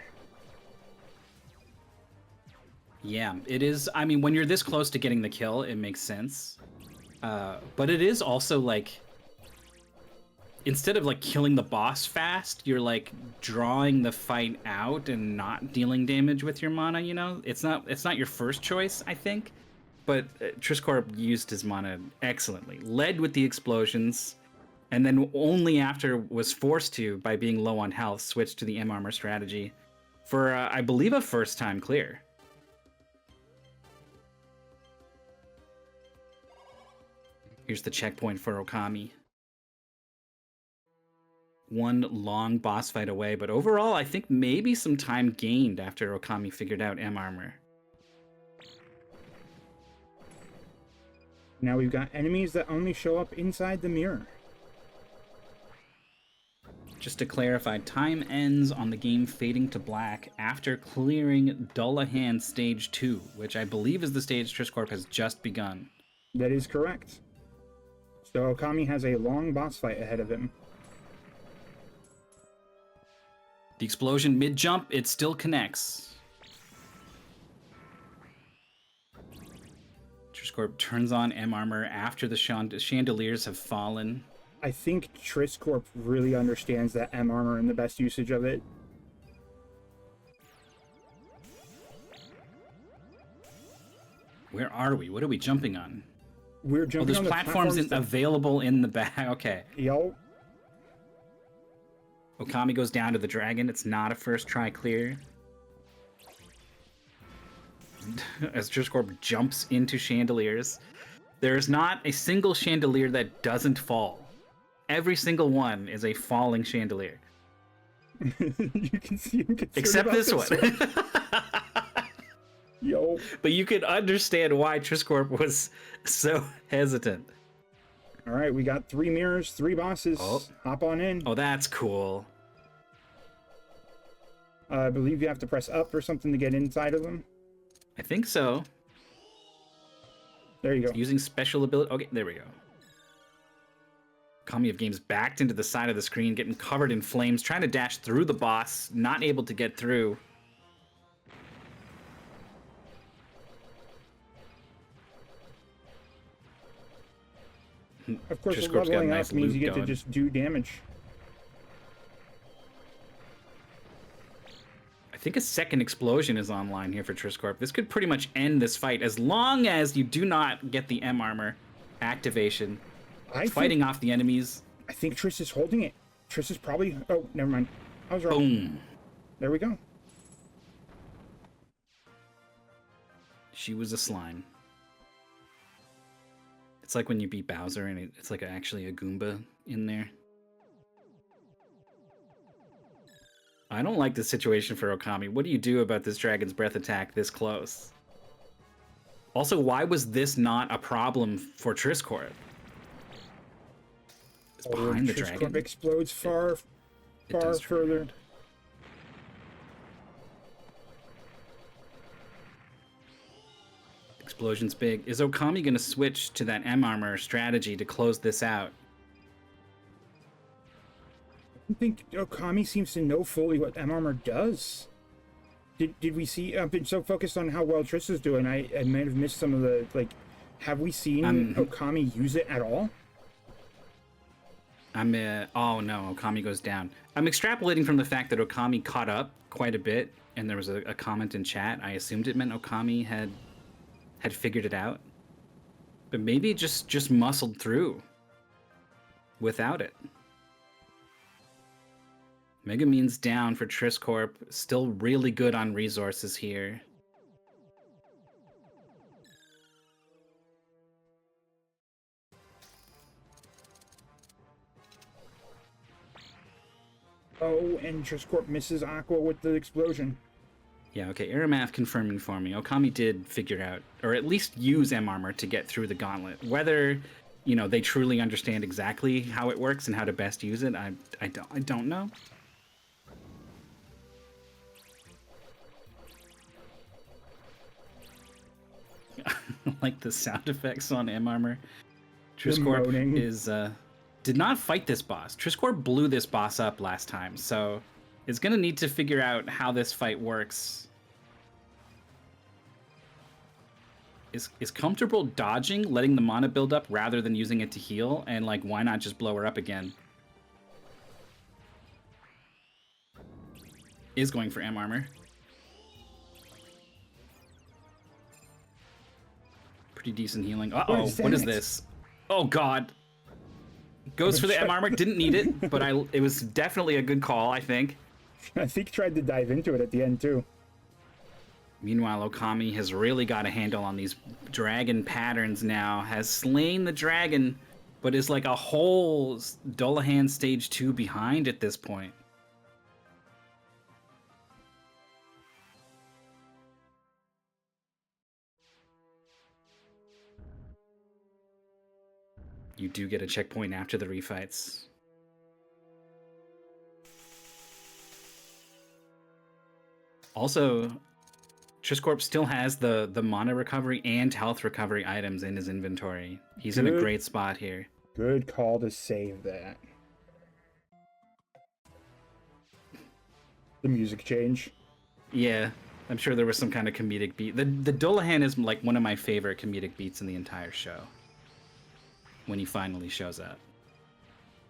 Yeah, it is. I mean, when you're this close to getting the kill, it makes sense. But it is also like, instead of like killing the boss fast, you're like drawing the fight out and not dealing damage with your mana. You know, it's not your first choice, I think. But Trisscorp used his mana excellently, led with the explosions, and then only after was forced to, by being low on health, switched to the M armor strategy for, I believe, a first time clear. Here's the checkpoint for Okami. One long boss fight away, but overall, I think maybe some time gained after Okami figured out M armor. Now we've got enemies that only show up inside the mirror. Just to clarify, time ends on the game fading to black after clearing Dullahan Stage 2, which I believe is the stage Trisscorp has just begun. That is correct. So Okami has a long boss fight ahead of him. The explosion mid-jump, it still connects. Trisscorp turns on M armor after the chandeliers have fallen. I think Trisscorp really understands that M armor and the best usage of it. Where are we? What are we jumping on? We're jumping there's on the platforms available in the back. Okay. Yo. Okami goes down to the dragon. It's not a first try clear. As Trisscorp jumps into chandeliers. There's not a single chandelier that doesn't fall. Every single one is a falling chandelier. You can see him concerned Except about this one. Yo. But you could understand why Trisscorp was so hesitant. All right, we got 3 mirrors, 3 bosses. Oh. Hop on in. Oh, that's cool. I believe you have to press up or something to get inside of them. I think so. There you go. Using special ability. Okay, there we go. OkamiOfGames backed into the side of the screen, getting covered in flames, trying to dash through the boss, not able to get through. Of course, Trisscorp's got a leveling nice up means loop you get going. to just do damage. I think a second explosion is online here for Trisscorp. This could pretty much end this fight as long as you do not get the M armor activation. Fighting off the enemies. I think Triss is holding it. Triss is probably... Oh, never mind. I was wrong. Boom. There we go. She was a slime. It's like when you beat Bowser and it's like actually a Goomba in there. I don't like the situation for Okami. What do you do about this Dragon's Breath attack this close? Also, why was this not a problem for Trisscorp? It's behind the dragon. Trisscorp explodes far further. Explosion's big. Is Okami going to switch to that M-Armor strategy to close this out? I think Okami seems to know fully what M-Armor does. Did we see... I've been so focused on how well Triss is doing, I might have missed some of the... Like, have we seen Okami use it at all? Oh no, Okami goes down. I'm extrapolating from the fact that Okami caught up quite a bit, and there was a comment in chat. I assumed it meant Okami had figured it out. But maybe it just muscled through without it. Megumin's down for Trisscorp. Still really good on resources here. Oh, and Trisscorp misses Aqua with the explosion. Yeah, okay, Aramath confirming for me. Okami did figure out, or at least use M-Armor to get through the gauntlet. Whether, you know, they truly understand exactly how it works and how to best use it, I don't know. Like the sound effects on M-Armor. Trisscorp is did not fight this boss. Trisscorp blew this boss up last time, so is gonna need to figure out how this fight works. Is comfortable dodging, letting the mana build up rather than using it to heal, and like why not just blow her up again? Is going for M-Armor. Pretty decent healing. Uh-oh, what is this? Oh god. Goes for the M-Armor, didn't need it, but it was definitely a good call, I think. I think tried to dive into it at the end too. Meanwhile, Okami has really got a handle on these dragon patterns now, has slain the dragon, but is like a whole Dullahan stage 2 behind at this point. You do get a checkpoint after the refights. Also, Trisscorp still has the mana recovery and health recovery items in his inventory. He's in a great spot here. Good call to save that. The music change. Yeah, I'm sure there was some kind of comedic beat. The Dullahan is like one of my favorite comedic beats in the entire show. When he finally shows up.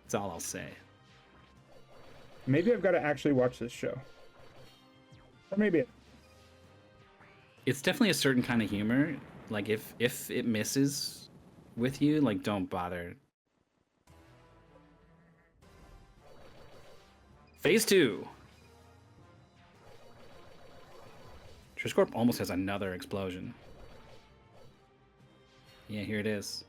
That's all I'll say. Maybe I've got to actually watch this show. Or maybe it's definitely a certain kind of humor. Like if it misses with you, like don't bother. Phase 2. Trisscorp almost has another explosion. Yeah, here it is.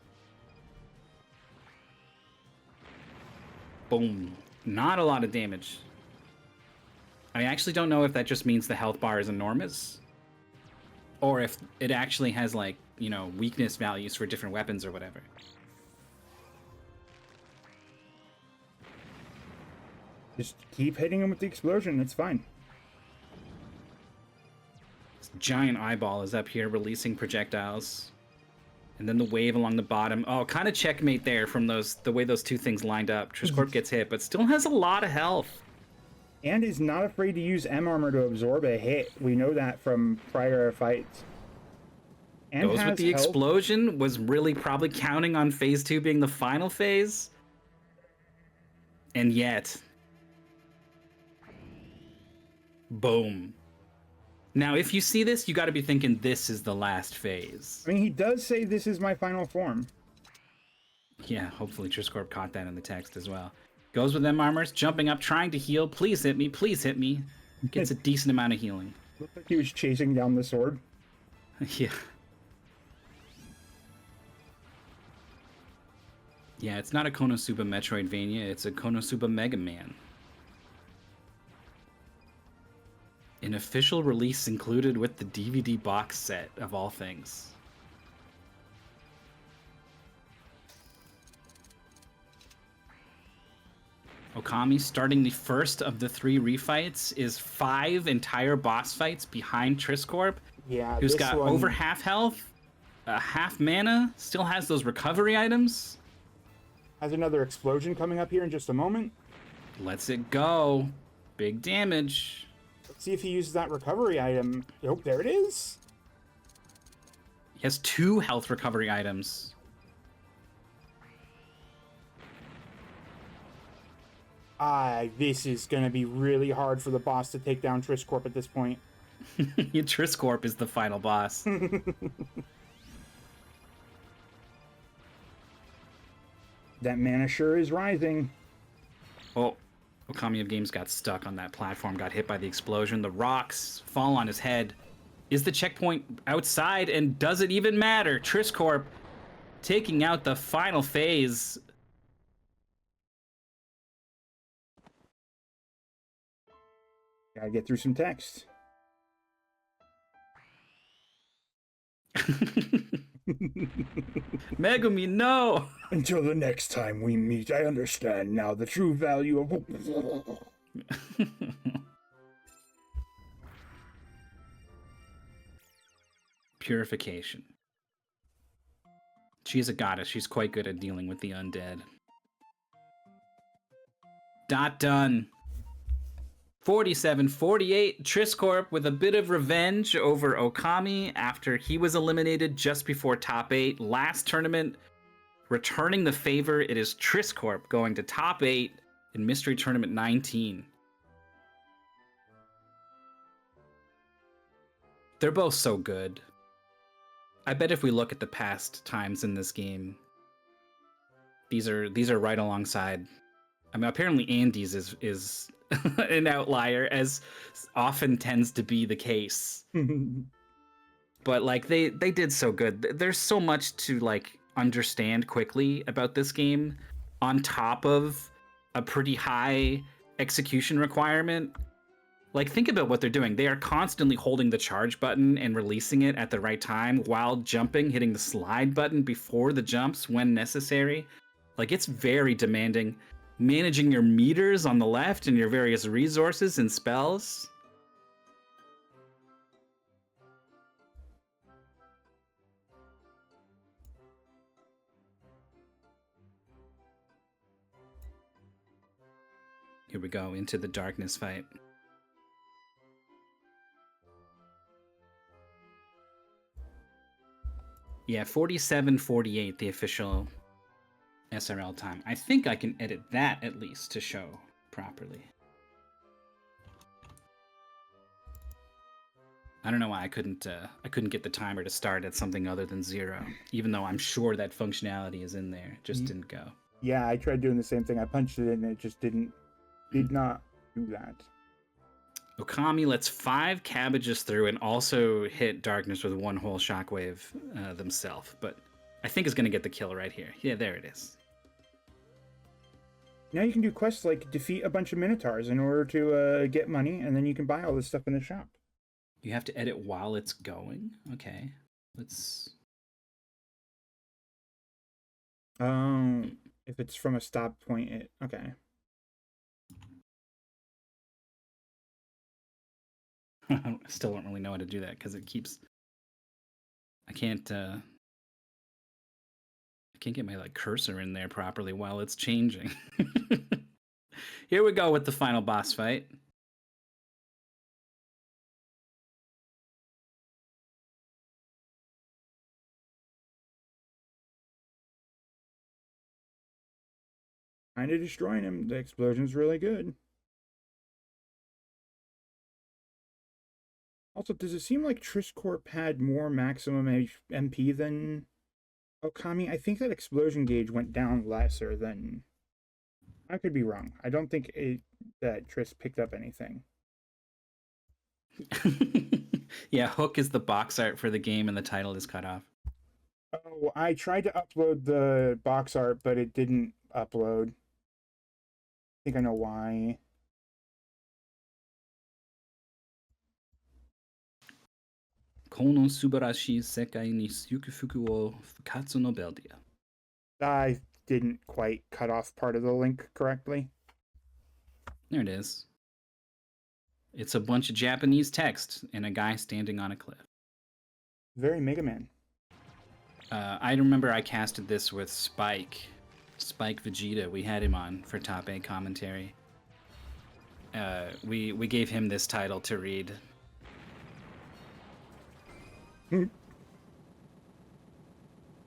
Boom. Not a lot of damage. I actually don't know if that just means the health bar is enormous. Or if it actually has, like, you know, weakness values for different weapons or whatever. Just keep hitting him with the explosion, it's fine. This giant eyeball is up here releasing projectiles. And then the wave along the bottom. Oh, kind of checkmate there from the way those two things lined up. Trisscorp gets hit, but still has a lot of health. And is not afraid to use M-Armor to absorb a hit. We know that from prior fights. And goes with the explosion. Was really probably counting on phase 2 being the final phase. And yet. Boom. Now, if you see this, you got to be thinking this is the last phase. I mean, he does say this is my final form. Yeah, hopefully Trisscorp caught that in the text as well. Goes with M-Armors, jumping up, trying to heal. Please hit me, please hit me. Gets a decent amount of healing. Looked like he was chasing down the sword. Yeah. Yeah, it's not a KonoSuba Metroidvania, it's a KonoSuba Mega Man. An official release included with the DVD box set, of all things. Okami starting the first of the 3 refights is 5 entire boss fights behind Trisscorp, Yeah, who's this got one over half health, half mana, still has those recovery items. has another explosion coming up here in just a moment. Lets it go. Big damage. Let's see if he uses that recovery item. Oh, there it is. He has 2 health recovery items. This is going to be really hard for the boss to take down Trisscorp at this point. Trisscorp is the final boss. That mana sure is rising. Oh, OkamiOfGames got stuck on that platform, got hit by the explosion. The rocks fall on his head. Is the checkpoint outside, and does it even matter? Trisscorp taking out the final phase. Gotta get through some text. Megumi, no! Until the next time we meet, I understand now the true value of... Purification. She's a goddess. She's quite good at dealing with the undead. Dot done. 47-48, Trisscorp with a bit of revenge over Okami after he was eliminated just before top 8. Last tournament, returning the favor, it is Trisscorp going to top 8 in Mystery Tournament 19. They're both so good. I bet if we look at the past times in this game, these are right alongside. I mean, apparently Andy's is an outlier, as often tends to be the case. But like they did so good. There's so much to like understand quickly about this game, on top of a pretty high execution requirement. Like, think about what they're doing. They are constantly holding the charge button and releasing it at the right time while jumping, hitting the slide button before the jumps when necessary. Like, it's very demanding. Managing your meters on the left and your various resources and spells. Here we go, into the darkness fight. Yeah, 47-48, the official SRL time. I think I can edit that at least to show properly. I don't know why I couldn't get the timer to start at something other than 0, even though I'm sure that functionality is in there. It just didn't go. Yeah, I tried doing the same thing. I punched it in and it just did not do that. Okami lets 5 cabbages through and also hit darkness with 1 whole shockwave themselves, but I think is going to get the kill right here. Yeah, there it is. Now you can do quests like defeat a bunch of minotaurs in order to get money, and then you can buy all this stuff in the shop. You have to edit while it's going? Okay. Let's... If it's from a stop point, okay. I still don't really know how to do that because it keeps... I can't get my like cursor in there properly while it's changing. Here we go with the final boss fight. Kind of destroying him. The explosion's really good. Also, does it seem like Trisscorp had more maximum MP than Okami? I think that explosion gauge went down lesser than... I could be wrong. I don't think that Triss picked up anything. Yeah, Hook is the box art for the game and the title is cut off. Oh, I tried to upload the box art, but it didn't upload. I think I know why. KonoSuba sekai ni Yukifuku wo Fukatsu no Beldia. I didn't quite cut off part of the link correctly. There it is. It's a bunch of Japanese text and a guy standing on a cliff. Very Mega Man. I remember I casted this with Spike Vegeta. We had him on for Top 8 commentary. We gave him this title to read.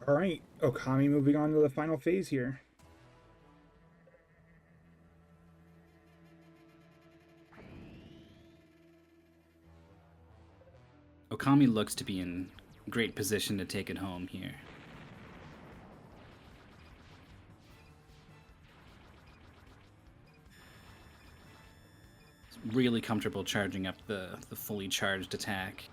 All right, Okami moving on to the final phase here. Okami looks to be in great position to take it home here. It's really comfortable charging up the fully charged attack.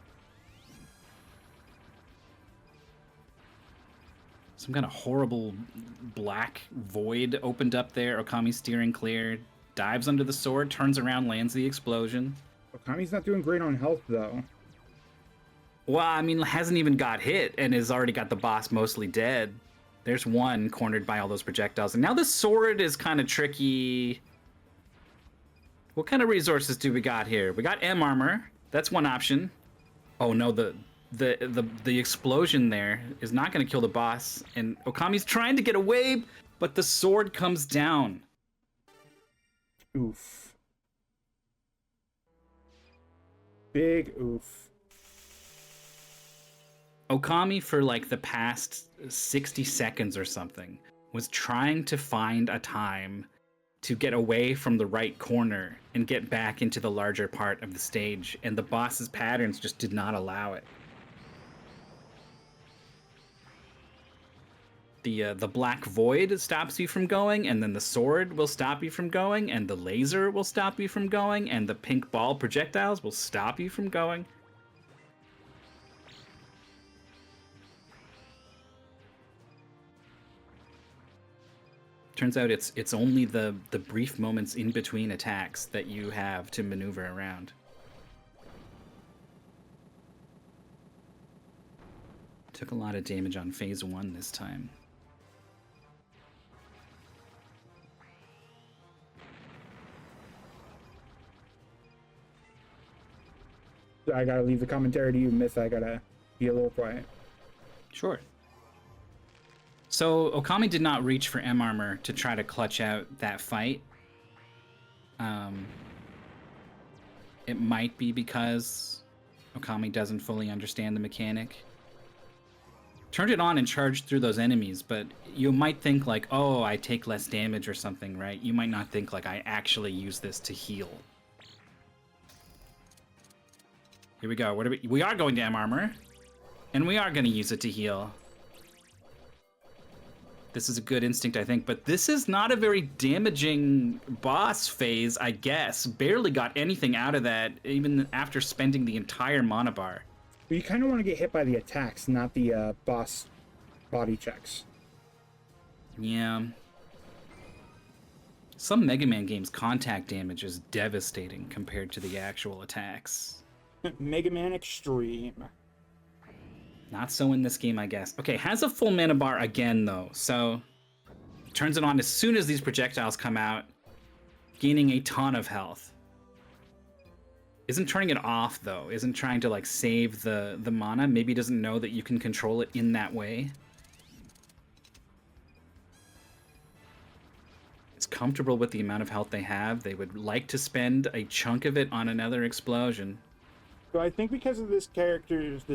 Some kind of horrible black void opened up there. Okami steering clear, dives under the sword, turns around, lands the explosion. Okami's not doing great on health, though. Well, I mean, hasn't even got hit and has already got the boss mostly dead. There's one cornered by all those projectiles. And now the sword is kind of tricky. What kind of resources do we got here? We got M armor. That's one option. Oh no, the explosion there is not going to kill the boss. And Okami's trying to get away, but the sword comes down. Oof. Big oof. Okami, for like the past 60 seconds or something, was trying to find a time to get away from the right corner and get back into the larger part of the stage, and the boss's patterns just did not allow it. The black void stops you from going, and then the sword will stop you from going, and the laser will stop you from going, and the pink ball projectiles will stop you from going. Turns out it's only the brief moments in between attacks that you have to maneuver around. Took a lot of damage on phase 1 this time. I gotta leave the commentary to you, Myth. I gotta be a little quiet. Sure. So Okami did not reach for M armor to try to clutch out that fight. It might be because Okami doesn't fully understand the mechanic. Turned it on and charged through those enemies, but you might think like, oh, I take less damage or something, right? You might not think like I actually use this to heal. Here we go. We are going to M armor, and we are going to use it to heal. This is a good instinct, I think, but this is not a very damaging boss phase, I guess. Barely got anything out of that, even after spending the entire mana bar. But you kind of want to get hit by the attacks, not the boss body checks. Yeah. Some Mega Man games' contact damage is devastating compared to the actual attacks. Mega Man Extreme. Not so in this game, I guess. Okay, has a full mana bar again, though. So, turns it on as soon as these projectiles come out, gaining a ton of health. Isn't turning it off, though. Isn't trying to, like, save the mana. Maybe doesn't know that you can control it in that way. It's comfortable with the amount of health they have. They would like to spend a chunk of it on another explosion. So I think because of this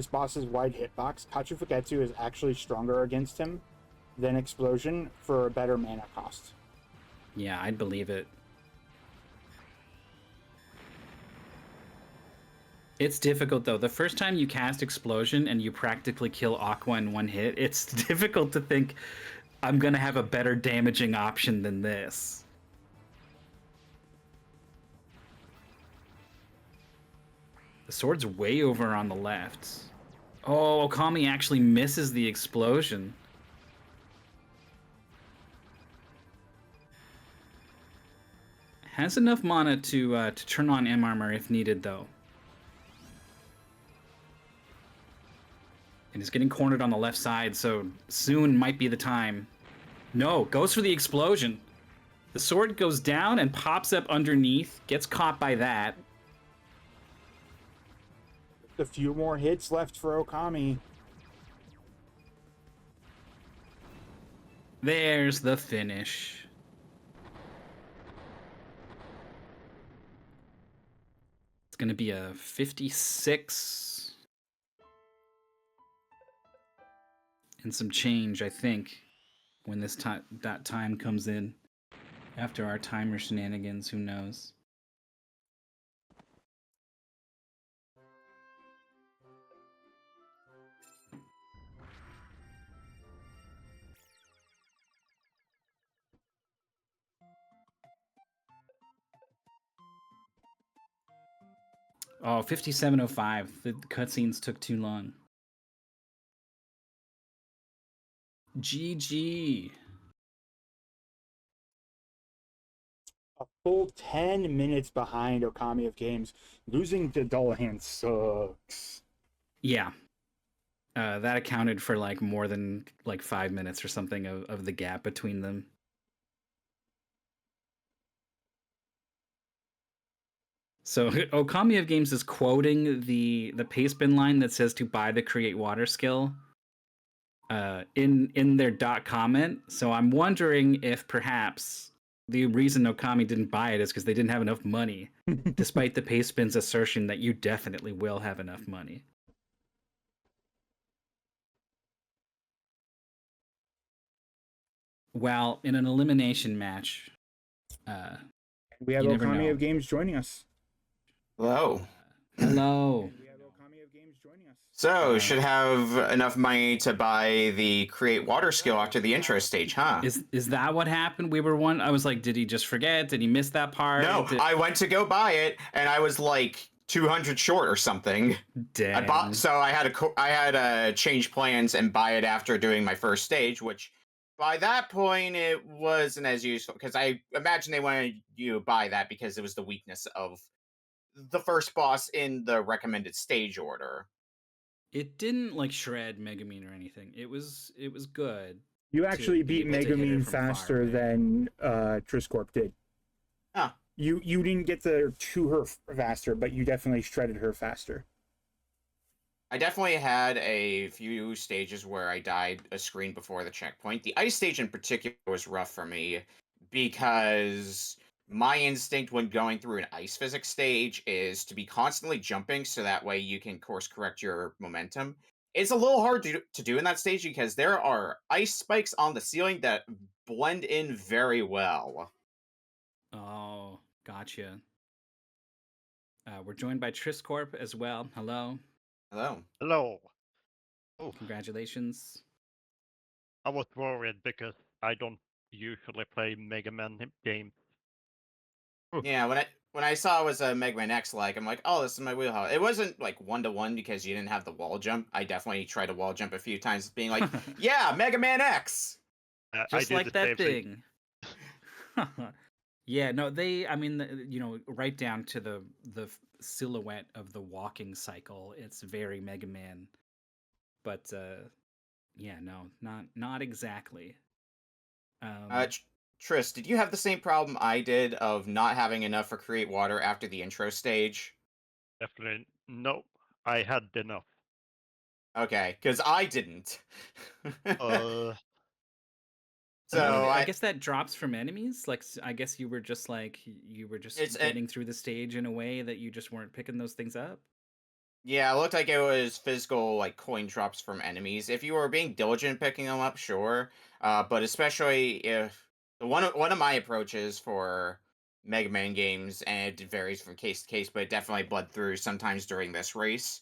boss's wide hitbox, Kachu Fuketsu is actually stronger against him than Explosion for a better mana cost. Yeah, I'd believe it. It's difficult, though. The first time you cast Explosion and you practically kill Aqua in one hit, it's difficult to think, I'm going to have a better damaging option than this. The sword's way over on the left. Oh, Okami actually misses the explosion. Has enough mana to turn on M armor if needed, though. And he's getting cornered on the left side, so soon might be the time. No, goes for the explosion. The sword goes down and pops up underneath, gets caught by that. A few more hits left for Okami. There's the finish. It's going to be a 56 and some change, I think, when that time comes in. After our timer shenanigans, who knows? Oh, 57:05. The cutscenes took too long. GG. A full 10 minutes behind Okami of Games. Losing to Dullahan sucks. Yeah. That accounted for like more than like 5 minutes or something of the gap between them. So Okami of Games is quoting the pastebin line that says to buy the create water skill in their comment. So I'm wondering if perhaps the reason Okami didn't buy it is because they didn't have enough money, despite the pastebin's assertion that you definitely will have enough money. Well, in an elimination match, we have Okami of Games joining us. Hello. Hello. We have Okami of Games joining us. So, should have enough money to buy the create water skill after the intro stage, huh? Is that what happened? I was like, did he just forget? Did he miss that part? No, I went to go buy it, and I was like 200 short or something. Damn. So I had to change plans and buy it after doing my first stage, which by that point it wasn't as useful because I imagine they wanted you to buy that because it was the weakness of the first boss in the recommended stage order. It didn't like shred Megumin or anything. It was good. You actually beat Megumin faster than Trisscorp did. Huh. You didn't get to her faster, but you definitely shredded her faster. I definitely had a few stages where I died a screen before the checkpoint. The ice stage in particular was rough for me because my instinct when going through an ice physics stage is to be constantly jumping so that way you can course correct your momentum. It's a little hard to do in that stage because there are ice spikes on the ceiling that blend in very well. Oh, gotcha. We're joined by Trisscorp as well. Hello. Hello. Hello. Oh, Congratulations. I was worried because I don't usually play Mega Man games. Yeah, when I saw it was a Mega Man X, like I'm like, oh, this is my wheelhouse. It wasn't like 1-to-1 because you didn't have the wall jump. I definitely tried to wall jump a few times, being like, yeah, Mega Man X. Just like that thing. Yeah, no, I mean, right down to the silhouette of the walking cycle, it's very Mega Man. But yeah, no, not exactly. Triss, did you have the same problem I did of not having enough for create water after the intro stage? Definitely no. I had enough. Okay, because I didn't. So I guess that drops from enemies. Like I guess you were just getting through the stage in a way that you just weren't picking those things up. Yeah, it looked like it was physical like coin drops from enemies. If you were being diligent picking them up, sure. But especially if one of my approaches for Mega Man games, and it varies from case to case, but it definitely bled through sometimes during this race.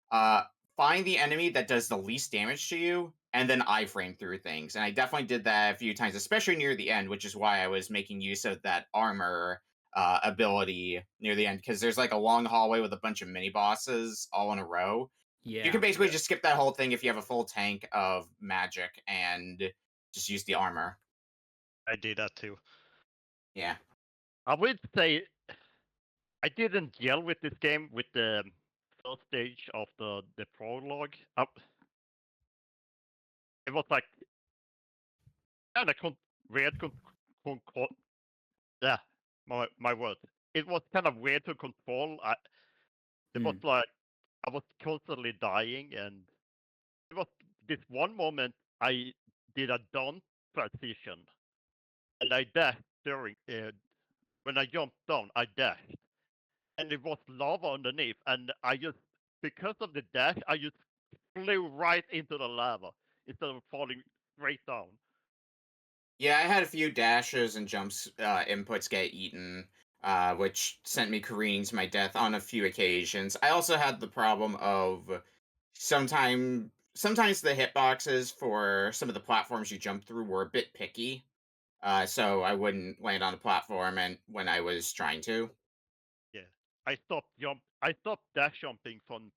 Uh, find the enemy that does the least damage to you, and then iframe through things. And I definitely did that a few times, especially near the end, which is why I was making use of that armor ability near the end, because there's like a long hallway with a bunch of mini bosses all in a row. Yeah. You can basically just skip that whole thing if you have a full tank of magic and just use the armor. I did that too. Yeah. I would say I didn't gel with this game with the first stage of the prologue. It was like kind of weird. Yeah, my word. It was kind of weird to control. It was like I was constantly dying, and it was this one moment I did a down transition, and I dashed during when I jumped down. I dashed, and it was lava underneath, and I just because of the dash, I just flew right into the lava instead of falling straight down. Yeah, I had a few dashes and jumps inputs get eaten, which sent me careening to my death on a few occasions. I also had the problem of sometimes the hitboxes for some of the platforms you jump through were a bit picky, so I wouldn't land on a platform and when I was trying to. Yeah, I stopped dash jumping from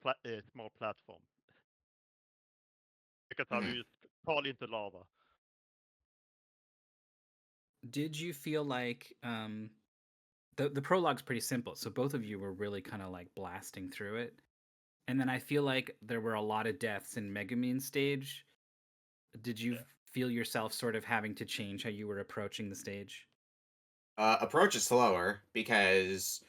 small platforms because I would Mhm. just fall into lava. Did you feel like the prologue's pretty simple, so both of you were really kind of like blasting through it, and then I feel like there were a lot of deaths in Megumin stage. Did you Yeah. feel yourself sort of having to change how you were approaching the stage? Approach is slower because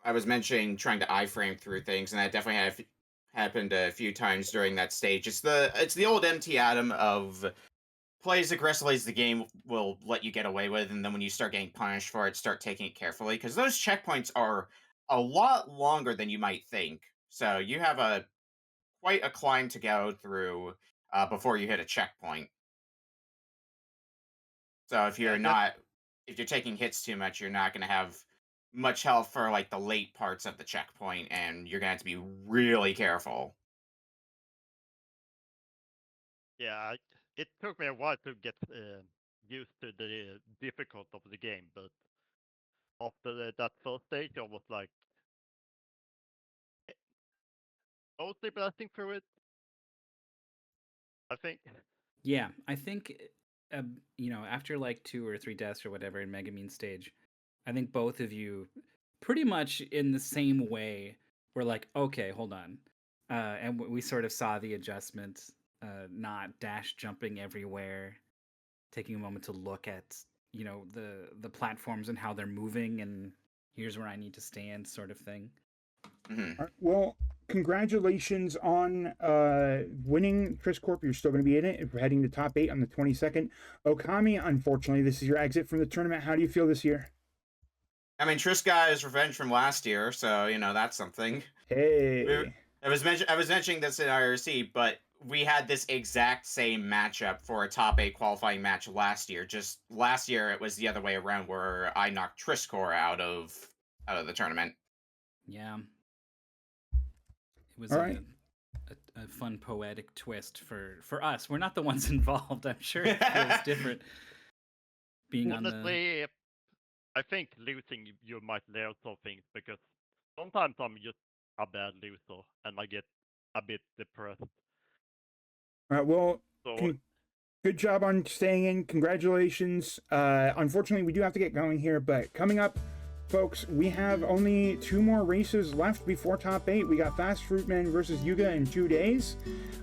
I was mentioning trying to iframe through things, and that definitely happened a few times during that stage. It's the old MT Atom of play as aggressively as the game will let you get away with, and then when you start getting punished for it, start taking it carefully because those checkpoints are a lot longer than you might think. So you have quite a climb to go through before you hit a checkpoint. So Yeah, that if you're taking hits too much, you're not going to have much health for like the late parts of the checkpoint, and you're going to have to be really careful. yeah. It took me a while to get used to the difficult of the game, but after that first stage, I was like mostly blasting through it. I think. Yeah, I think after like 2 or 3 deaths or whatever in Megumin stage, I think both of you pretty much in the same way were like, okay, hold on. And we sort of saw the adjustment, not dash jumping everywhere, taking a moment to look at, the platforms and how they're moving and here's where I need to stand sort of thing. Hmm. All right, well, congratulations on winning Trisscorp. You're still going to be in it. We're heading to top 8 on the 22nd. Okami, unfortunately, this is your exit from the tournament. How do you feel this year? I mean, Triss got his revenge from last year, so that's something. Hey. I was mentioning this in IRC, but we had this exact same matchup for a top 8 qualifying match last year. Just last year, it was the other way around, where I knocked Trisscorp out of the tournament. Yeah. It was All right. a fun poetic twist for us. We're not the ones involved. I'm sure it feels different being on the. Honestly, I think losing you might learn some things because sometimes I'm just a bad loser and I get a bit depressed. All right, well, So good job on staying in. Congratulations. Unfortunately, we do have to get going here, but coming up, folks, we have only 2 more races left before top 8. We got Fast Fruitman versus Yuga in 2 days,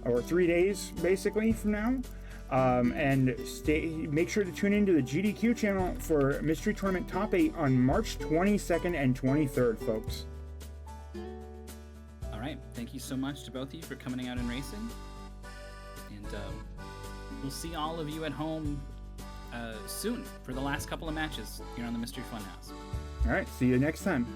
or 3 days basically from now. And make sure to tune into the GDQ channel for Mystery Tournament Top 8 on March 22nd and 23rd, folks. All right. Thank you so much to both of you for coming out and racing. And we'll see all of you at home soon for the last couple of matches here on the Mystery Funhouse. All right, see you next time.